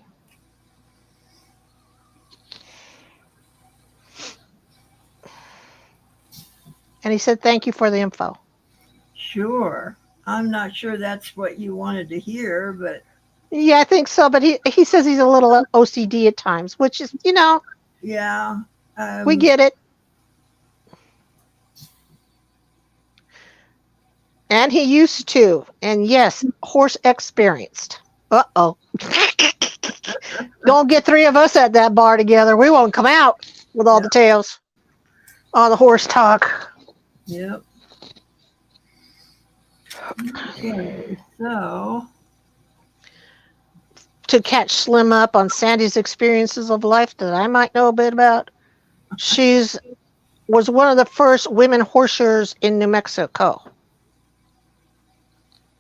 And he said, thank you for the info. Sure. I'm not sure that's what you wanted to hear, but Yeah, I think so. But he says he's a little OCD at times, which is, yeah. we get it. And he used to. And yes, horse experienced. Uh-oh. Don't get three of us at that bar together. We won't come out with all the tales on the horse talk. Yep. Okay, so to catch Slim up on Sandy's experiences of life that I might know a bit about, she's was one of the first women horsers in New Mexico.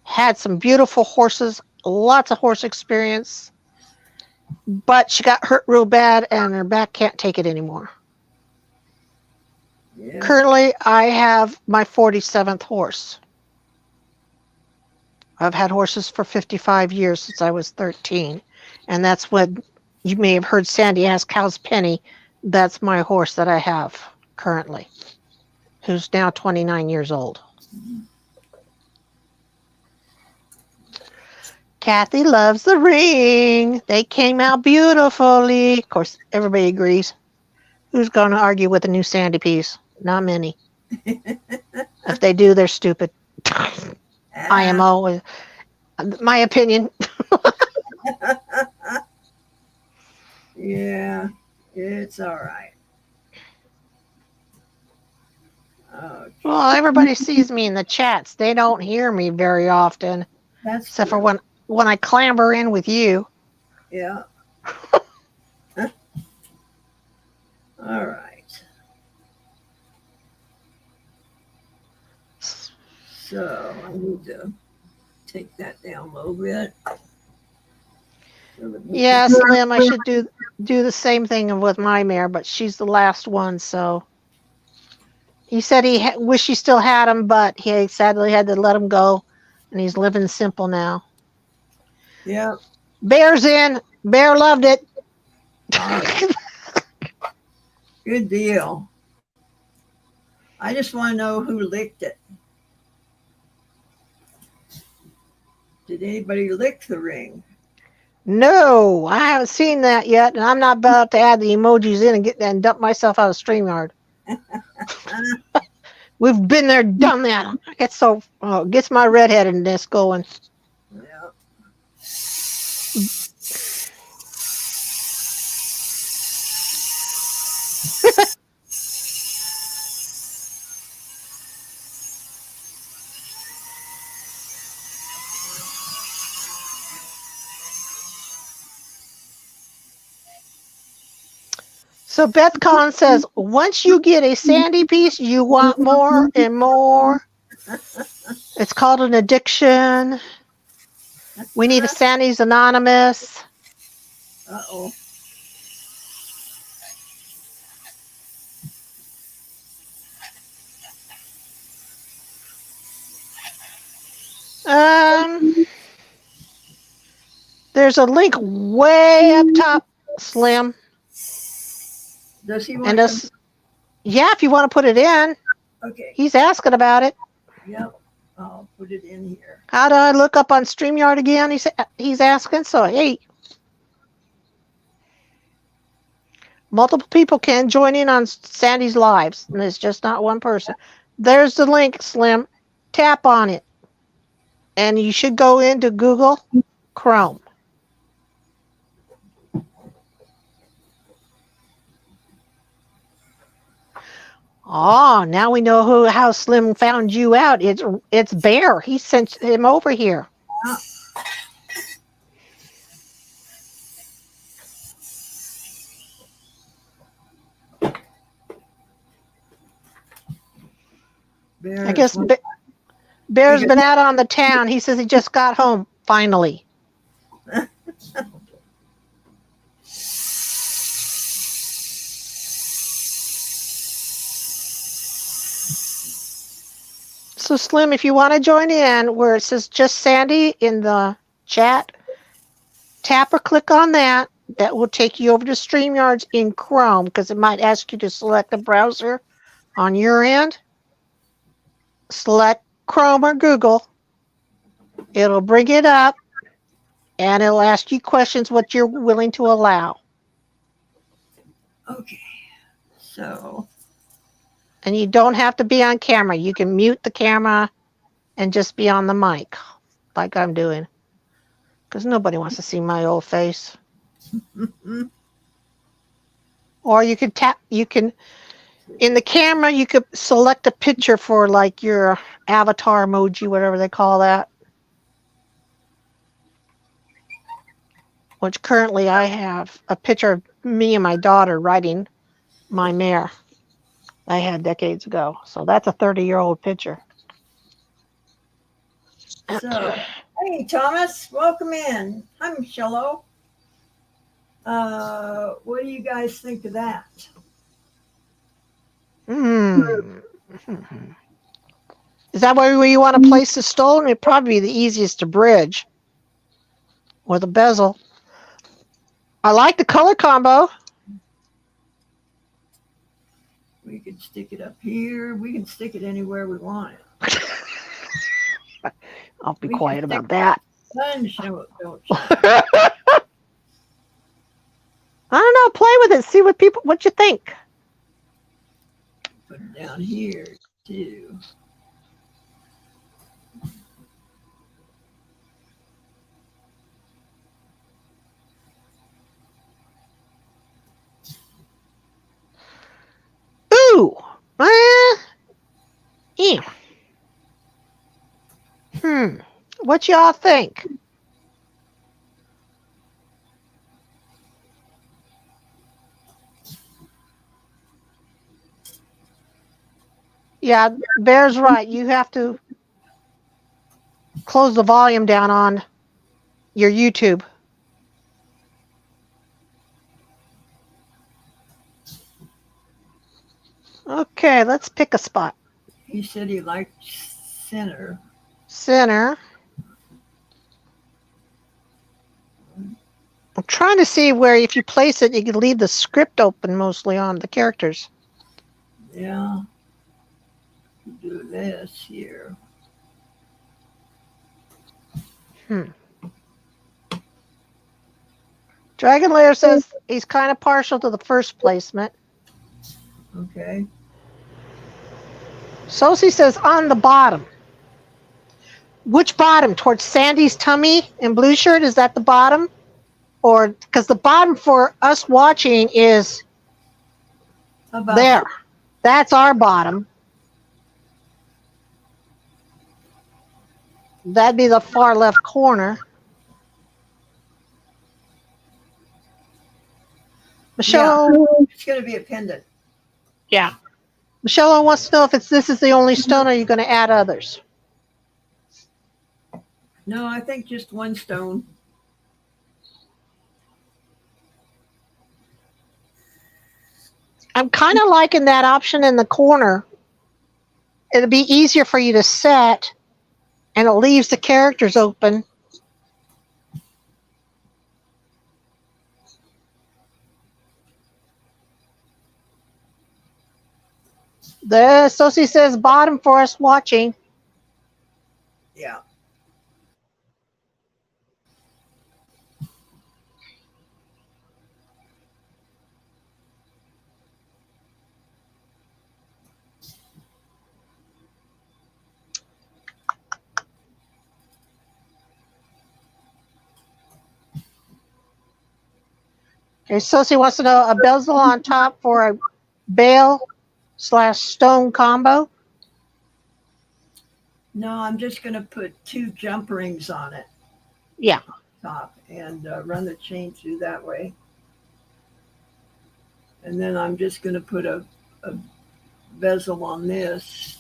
Had some beautiful horses, lots of horse experience, but she got hurt real bad and her back can't take it anymore. yeah. Currently, I have my 47th horse. I've had horses for 55 years since I was 13. And that's when you may have heard Sandy ask, how's Penny? That's my horse that I have currently, who's now 29 years old. Kathy loves the ring. They came out beautifully. Of course, everybody agrees. Who's going to argue with a new Sandy piece? Not many. If they do, they're stupid. I am always, my opinion. Yeah, it's all right. Okay. Well, everybody sees me in the chats. They don't hear me very often, That's except true. for when I clamber in with you. Yeah. All right. So I need to take that down a little bit. Yeah, Slim, I should do the same thing with my mare, but she's the last one, so he said he wished he still had him, but he sadly had to let him go, and he's living simple now. Yeah. Bear's in. Bear loved it. Good deal. I just want to know who licked it. Did anybody lick the ring? No, I haven't seen that yet, and I'm not about to add the emojis in and dump myself out of StreamYard. We've been there, done that. Gets my redheadedness going. Yeah. So Beth Collin says, once you get a Sandy piece, you want more and more. It's called an addiction. We need a Sandy's Anonymous. Uh-oh. There's a link way up top, Slim. Does he want to? Yeah, if you want to put it in. Okay. He's asking about it. Yep. I'll put it in here. How do I look up on StreamYard again? He's asking. So, hey. Multiple people can join in on Sandy's lives, and it's just not one person. There's the link, Slim. Tap on it. and you should go into Google Chrome. Oh, now we know how Slim found you out. It's Bear. He sent him over here. Yeah. I guess Bear's been out on the town. He says he just got home finally. So Slim, if you want to join in where it says Just Sandy in the chat, tap or click on that. That will take you over to StreamYards in Chrome because it might ask you to select a browser on your end. Select Chrome or Google. It'll bring it up and it'll ask you questions what you're willing to allow. Okay. So. And you don't have to be on camera. You can mute the camera and just be on the mic like I'm doing. Because nobody wants to see my old face. Or you could in the camera, you could select a picture for like your avatar emoji, whatever they call that. Which currently I have a picture of me and my daughter riding my mare I had decades ago. So that's a 30-year-old picture. So, hey, Thomas, welcome in. Hi, Michelle. What do you guys think of that? Is that where you want to place the stone? It'd probably be the easiest to bridge with a bezel. I like the color combo. We could stick it up here. We can stick it anywhere we want it. I'll be quiet about that. Sun, show it, don't you? I don't know. Play with it. See what you think. Put it down here too. Ooh. Yeah. What y'all think? Yeah, Bear's right. You have to close the volume down on your YouTube. Okay, let's pick a spot. He said he liked center. Center. I'm trying to see where if you place it, you can leave the script open mostly on the characters. Yeah. Do this here. Dragon Lair says he's kind of partial to the first placement. Okay. Sosie says on the bottom. Which bottom? Towards Sandy's tummy in blue shirt? Is that the bottom? Or because the bottom for us watching is there. That's our bottom. That'd be the far left corner. Michelle, yeah, it's going to be a pendant. Yeah. Michelle wants to know if this is the only stone, or are you going to add others? No, I think just one stone. I'm kind of liking that option in the corner. It'll be easier for you to set, and it leaves the characters open. The Sosie says bottom for us watching. Yeah. Okay, Susie wants to know a bezel on top for a bale/stone combo. No, I'm just going to put 2 jump rings on it. Yeah. Top and run the chain through that way. And then I'm just going to put a bezel on this.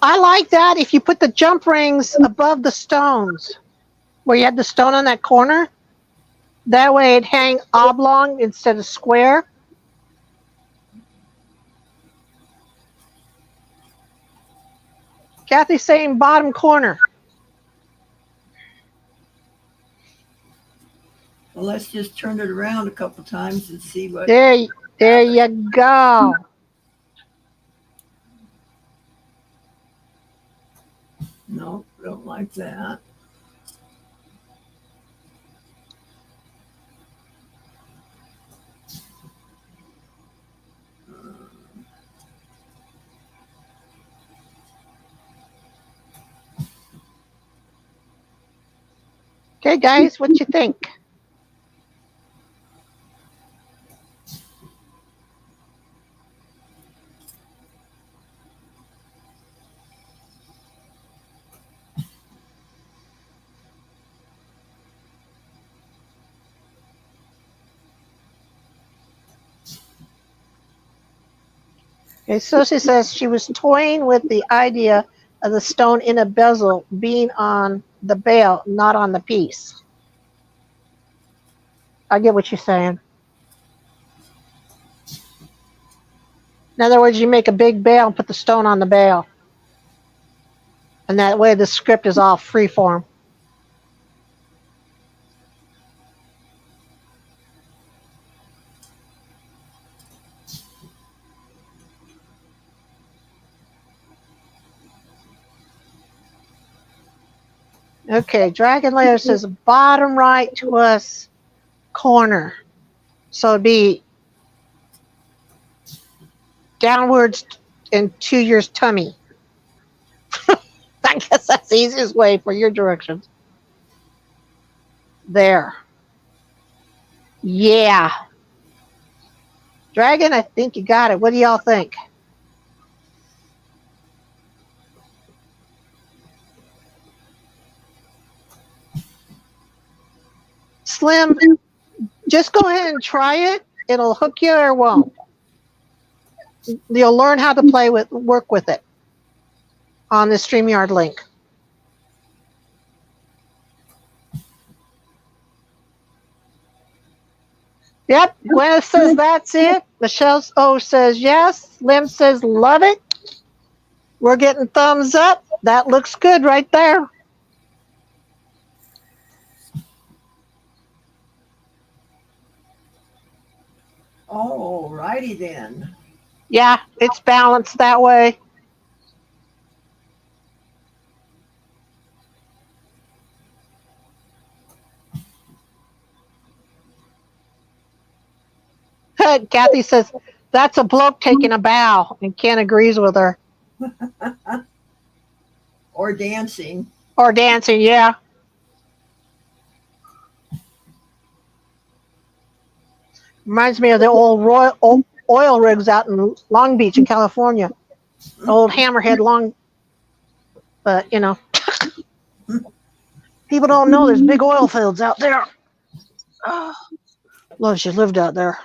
I like that if you put the jump rings above the stones, where you had the stone on that corner. That way it'd hang oblong instead of square. Kathy's saying bottom corner. Well, let's just turn it around a couple times and see what. There you go. No, don't like that. Okay, guys, what you think? Okay, so she says she was toying with the idea of the stone in a bezel being on the bale, not on the piece. I get what you're saying. In other words, you make a big bale and put the stone on the bale. And that way the script is all freeform. Okay, Dragon Layer says bottom right to us corner. So it'd be downwards into your tummy. I guess that's the easiest way for your directions. There. Yeah. Dragon, I think you got it. What do y'all think? Slim, just go ahead and try it. It'll hook you or won't. You'll learn how to work with it on the StreamYard link. Yep, Gwyneth says that's it. Michelle O says yes. Slim says love it. We're getting thumbs up. That looks good right there. Oh, righty then. Yeah, it's balanced that way. Kathy says that's a bloke taking a bow, and Ken agrees with her. Or dancing. Or dancing, yeah. Reminds me of the old oil rigs out in Long Beach in California. Old hammerhead but you know, people don't know there's big oil fields out there. Oh, love she lived out there.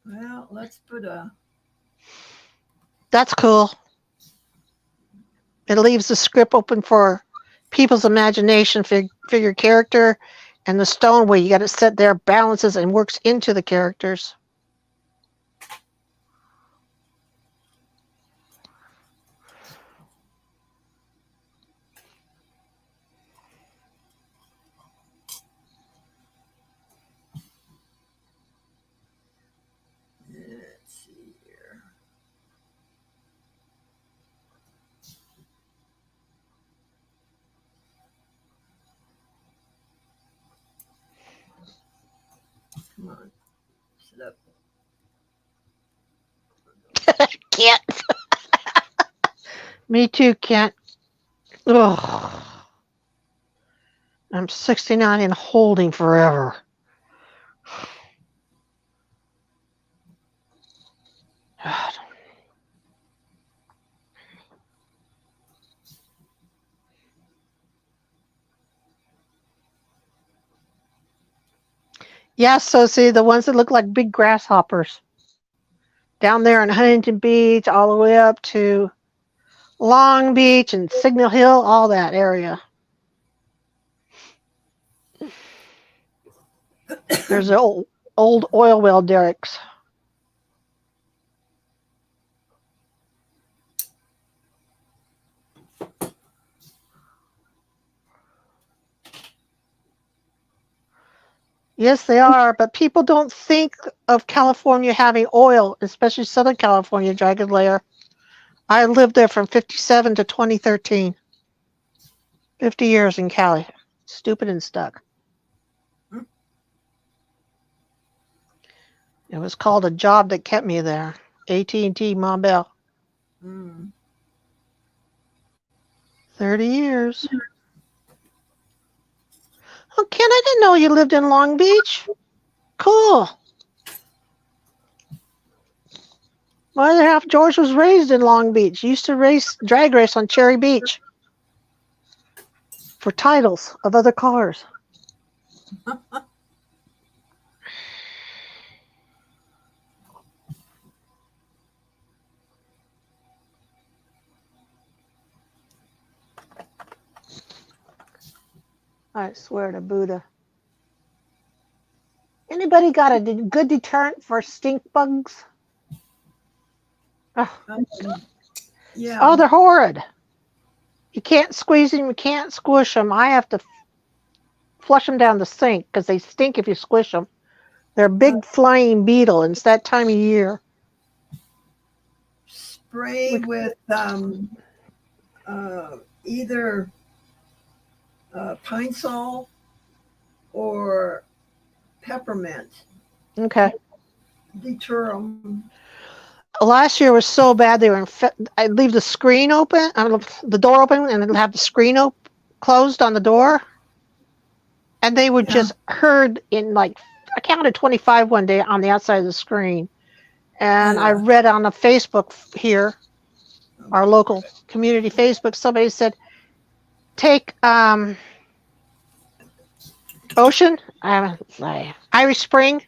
Well, let's put a. That's cool. It leaves the script open for people's imagination, figure character, and the stone where you got it set there balances and works into the characters. Let's see here. Come on. Sit up. Kent. Me too, Kent. Ugh. I'm 69 and holding forever. God. Yeah, so see the ones that look like big grasshoppers down there in Huntington Beach, all the way up to Long Beach and Signal Hill, all that area. There's the old oil well derricks. Yes, they are, but people don't think of California having oil, especially Southern California, Dragon Lair. I lived there from 57 to 2013. 50 years in Cali. Stupid and stuck. It was called a job that kept me there. AT&T Mobile. 30 years. Oh, Ken, I didn't know you lived in Long Beach. Cool. My other half, George, was raised in Long Beach. Used to drag race on Cherry Beach for titles of other cars. I swear to Buddha. Anybody got a good deterrent for stink bugs? Oh, Yeah. oh, they're horrid. You can't squeeze them. You can't squish them. I have to flush them down the sink because they stink if you squish them. They're a big flying beetle, and it's that time of year. Spray with either pine sol or peppermint. Okay. Deter them. Last year was so bad they were. I'd leave the screen open, the door open, and then have the screen closed on the door, and they would just herd in like. I counted 25 one day on the outside of the screen, and I read on the Facebook here, our local community Facebook, somebody said, take Ocean, Irish Spring,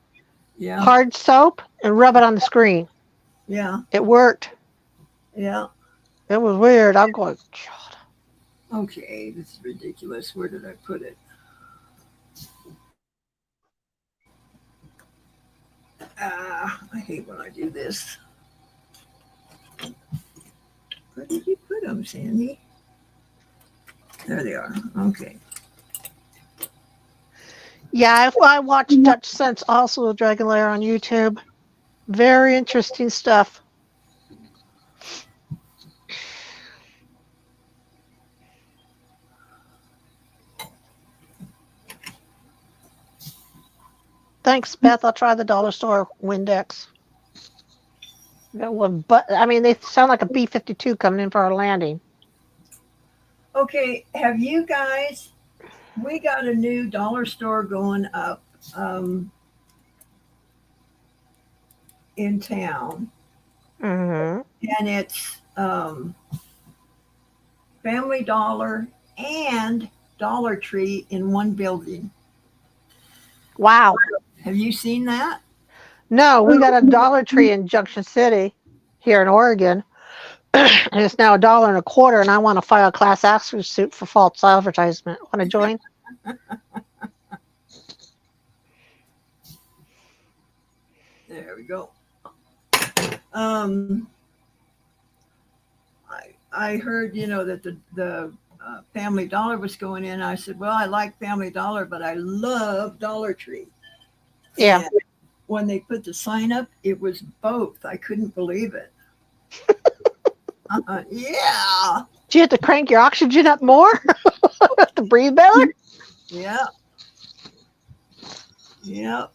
hard soap, and rub it on the screen. Yeah. It worked. Yeah. It was weird. I'm going, God. Okay, this is ridiculous. Where did I put it? I hate when I do this. Where did you put them, Sandy? There they are. Okay. Yeah, I watched Dutch Sense also with Dragon Lair on YouTube. Very interesting stuff. Thanks, Beth. I'll try the dollar store Windex. Got one, but I mean, they sound like a B-52 coming in for our landing. Okay, have you guys? We got a new dollar store going up in town, Mm-hmm. and it's Family Dollar and Dollar Tree in one building. Wow. Have you seen that? No, we got a Dollar Tree in Junction City here in Oregon, and it's now $1.25, and I want to file a class action suit for false advertisement. Want to join? There we go. I heard, that the Family Dollar was going in. I said, well, I like Family Dollar, but I love Dollar Tree. Yeah. And when they put the sign up, it was both. I couldn't believe it. Yeah. Do you have to crank your oxygen up more to breathe better? Yeah. Yeah.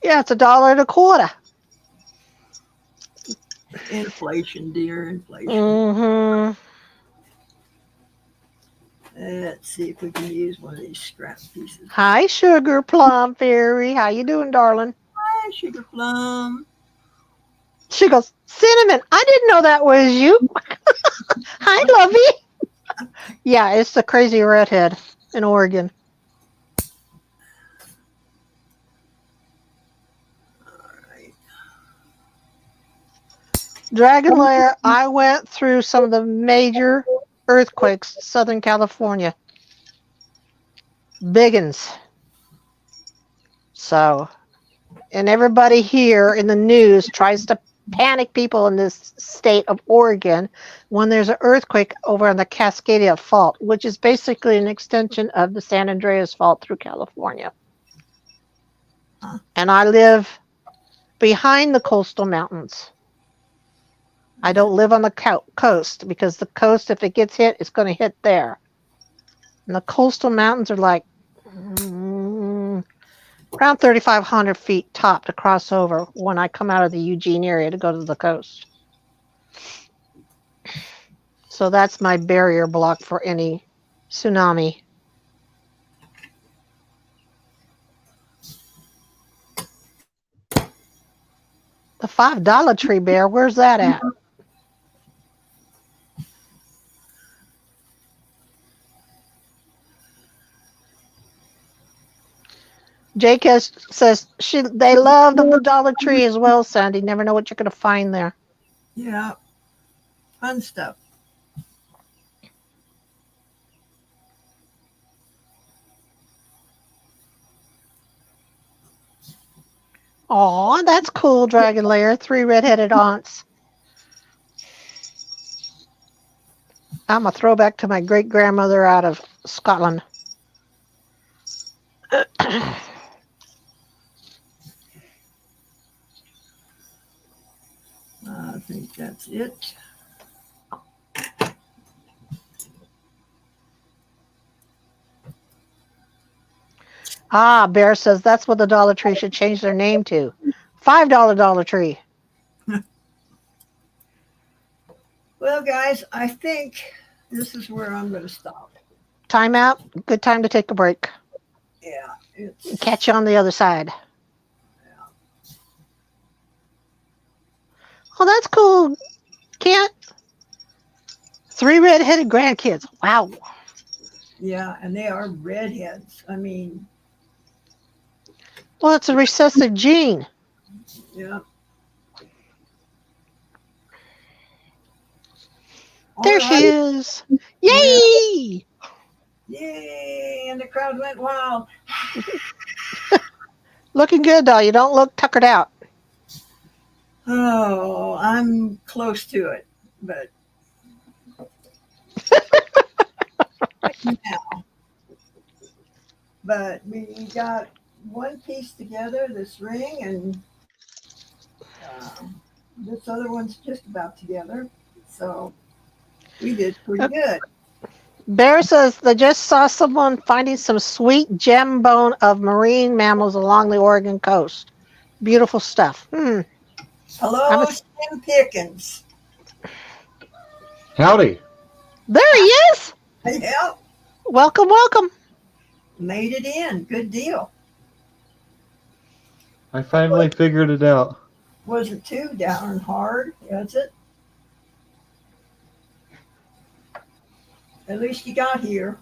Yeah, it's $1.25. Inflation, dear, inflation. Mm-hmm. Let's see if we can use one of these scrap pieces. Hi, Sugar Plum Fairy. How you doing, darling? Hi, Sugar Plum. She goes, Cinnamon, I didn't know that was you. Hi, Lovey. Yeah, it's the crazy redhead in Oregon. All right. Dragon Lair, I went through some of the major earthquakes in Southern California. Biggins. So, and everybody here in the news tries to panic people in this state of Oregon when there's an earthquake over on the Cascadia Fault, which is basically an extension of the San Andreas Fault through California. Huh. And I live behind the coastal mountains. I don't live on the coast because the coast, if it gets hit, it's going to hit there. And the coastal mountains are like around 3,500 feet top to cross over when I come out of the Eugene area to go to the coast. So that's my barrier block for any tsunami. The $5 tree bear, where's that at? Jake says they love the Dollar Tree as well, Sandy. Never know what you're going to find there. Yeah. Fun stuff. Aw, that's cool, Dragon Lair. 3 redheaded aunts. I'm a throwback to my great grandmother out of Scotland. I think that's it. Ah, Bear says that's what the Dollar Tree should change their name to. $5 Dollar Tree. Well, guys, I think this is where I'm going to stop. Time out. Good time to take a break. Yeah. It's, Catch you on the other side. yeah. Oh, that's cool, Kent. 3 redheaded grandkids. Wow. Yeah, and they are redheads. I mean, Well, it's a recessive gene. yeah. There All she right. is. Yeah. Yay! Yay! And the crowd went wild. Looking good, though. You don't look tuckered out. Oh, I'm close to it, but now. But we got one piece together, this ring, and this other one's just about together. So we did pretty good. Bear says they just saw someone finding some sweet gem bone of marine mammals along the Oregon coast. Beautiful stuff. Hello, Slim Pickens. Howdy. There he is. Yeah, Welcome, welcome. made it in. Good deal. I finally figured it out. Wasn't too darn hard, was it? At least you got here.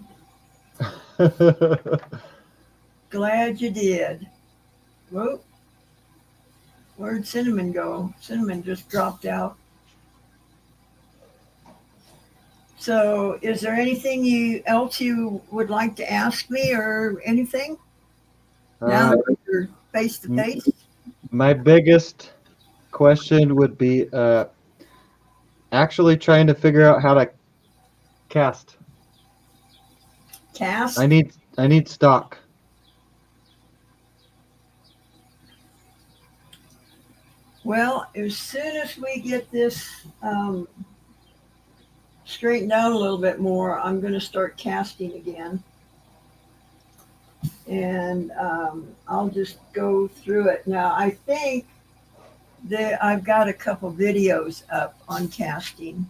Glad you did. Whoa. Where'd Cinnamon go? Cinnamon just dropped out. So, is there anything else you would like to ask me or anything? Now that you're face to face? My biggest question would be actually trying to figure out how to cast. Cast? I need stock. Well, as soon as we get this straightened out a little bit more, I'm going to start casting again. And I'll just go through it. Now, I think I've got a couple videos up on casting.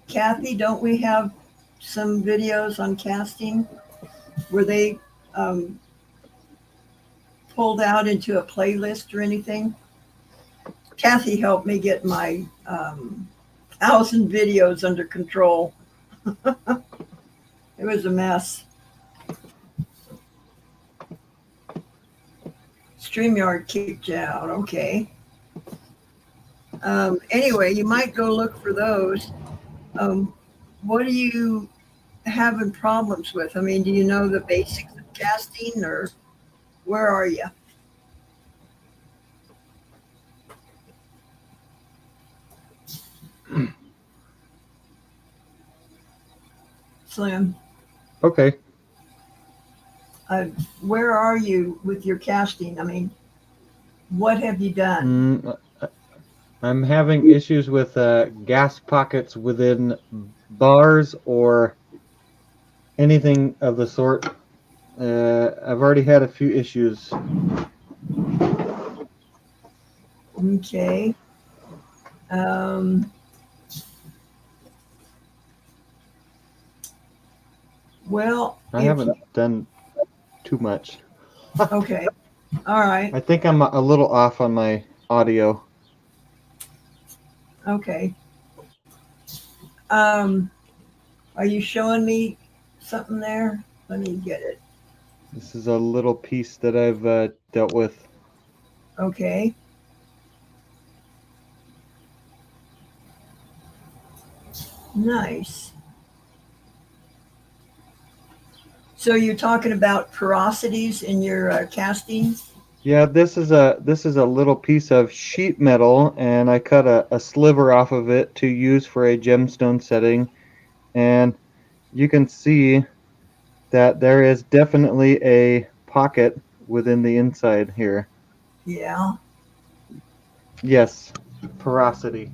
Kathy, don't we have some videos on casting? Were they pulled out into a playlist or anything? Kathy helped me get my 1,000 videos under control. It was a mess. StreamYard kicked you out. Okay. Anyway, you might go look for those. What are you having problems with? I mean, do you know the basics of casting, or where are you? Slim, Okay. where are you with your casting? I mean, what have you done? I'm having issues with gas pockets within bars or anything of the sort. I've already had a few issues. Okay. Well, I haven't done too much. okay. All right. I think I'm a little off on my audio. Okay. Are you showing me something there? Let me get it. This is a little piece that I've dealt with. Okay. Nice. So you're talking about porosities in your castings? Yeah, this is a little piece of sheet metal, and I cut a sliver off of it to use for a gemstone setting, and you can see that there is definitely a pocket within the inside here. Yeah. Yes, porosity.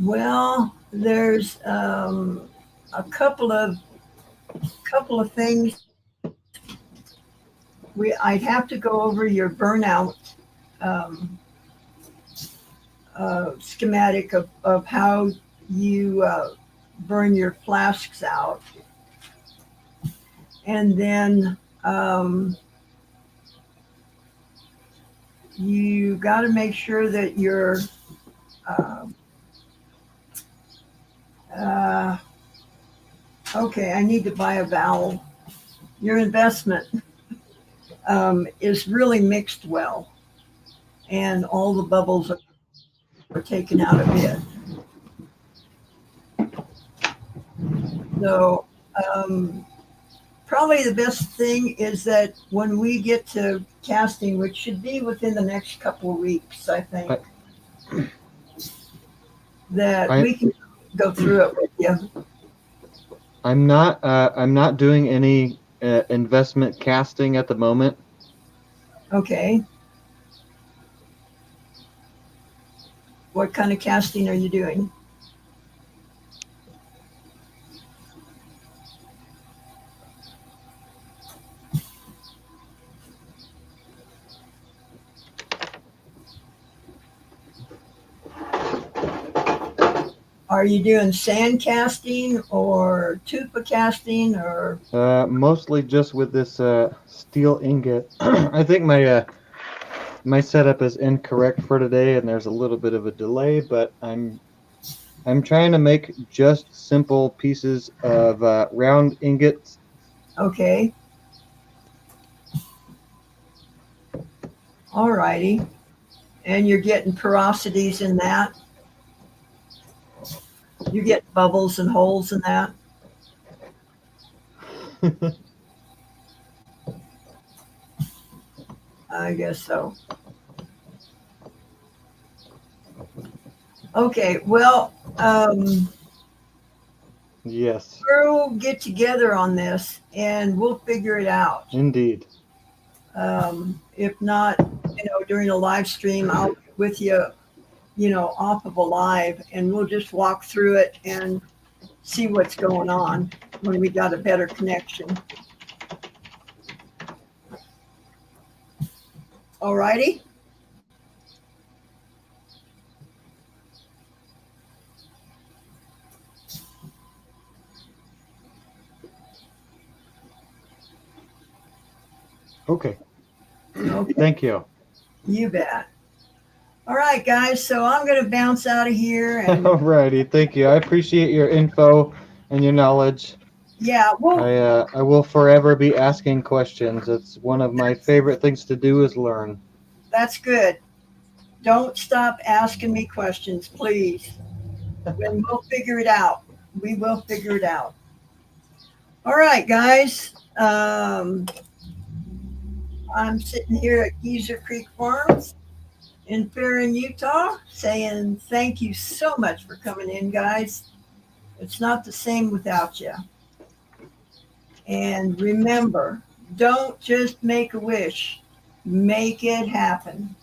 Well, there's a couple of things. I'd have to go over your burnout schematic of how you burn your flasks out, and then you got to make sure that your okay, I need to buy a vowel. Your investment is really mixed well, and all the bubbles are taken out of it. So probably the best thing is that when we get to casting, which should be within the next couple of weeks, I think, we can go through it with you. I'm not doing any investment casting at the moment. Okay. What kind of casting are you doing? Are you doing sand casting or tupa casting, or? Mostly just with this steel ingot. I think my setup is incorrect for today, and there's a little bit of a delay. But I'm trying to make just simple pieces of round ingots. Okay. All righty. And you're getting porosities in that? You get bubbles and holes in that? I guess so. Okay, well, Yes. we'll get together on this and we'll figure it out. Indeed. If not, during a live stream, I'll be with you, off of a live, and we'll just walk through it and see what's going on when we got a better connection. All righty. Okay. Okay. Thank you. You bet. All right, guys. So I'm going to bounce out of here. And Alrighty, thank you. I appreciate your info and your knowledge. yeah, well, I will forever be asking questions. It's one of my favorite things to do is learn. that's good. Don't stop asking me questions, please. And we'll figure it out. We will figure it out. All right, guys. I'm sitting here at Geezer Creek Farms in Farron, Utah, saying thank you so much for coming in, guys. It's not the same without you. And remember, don't just make a wish, make it happen.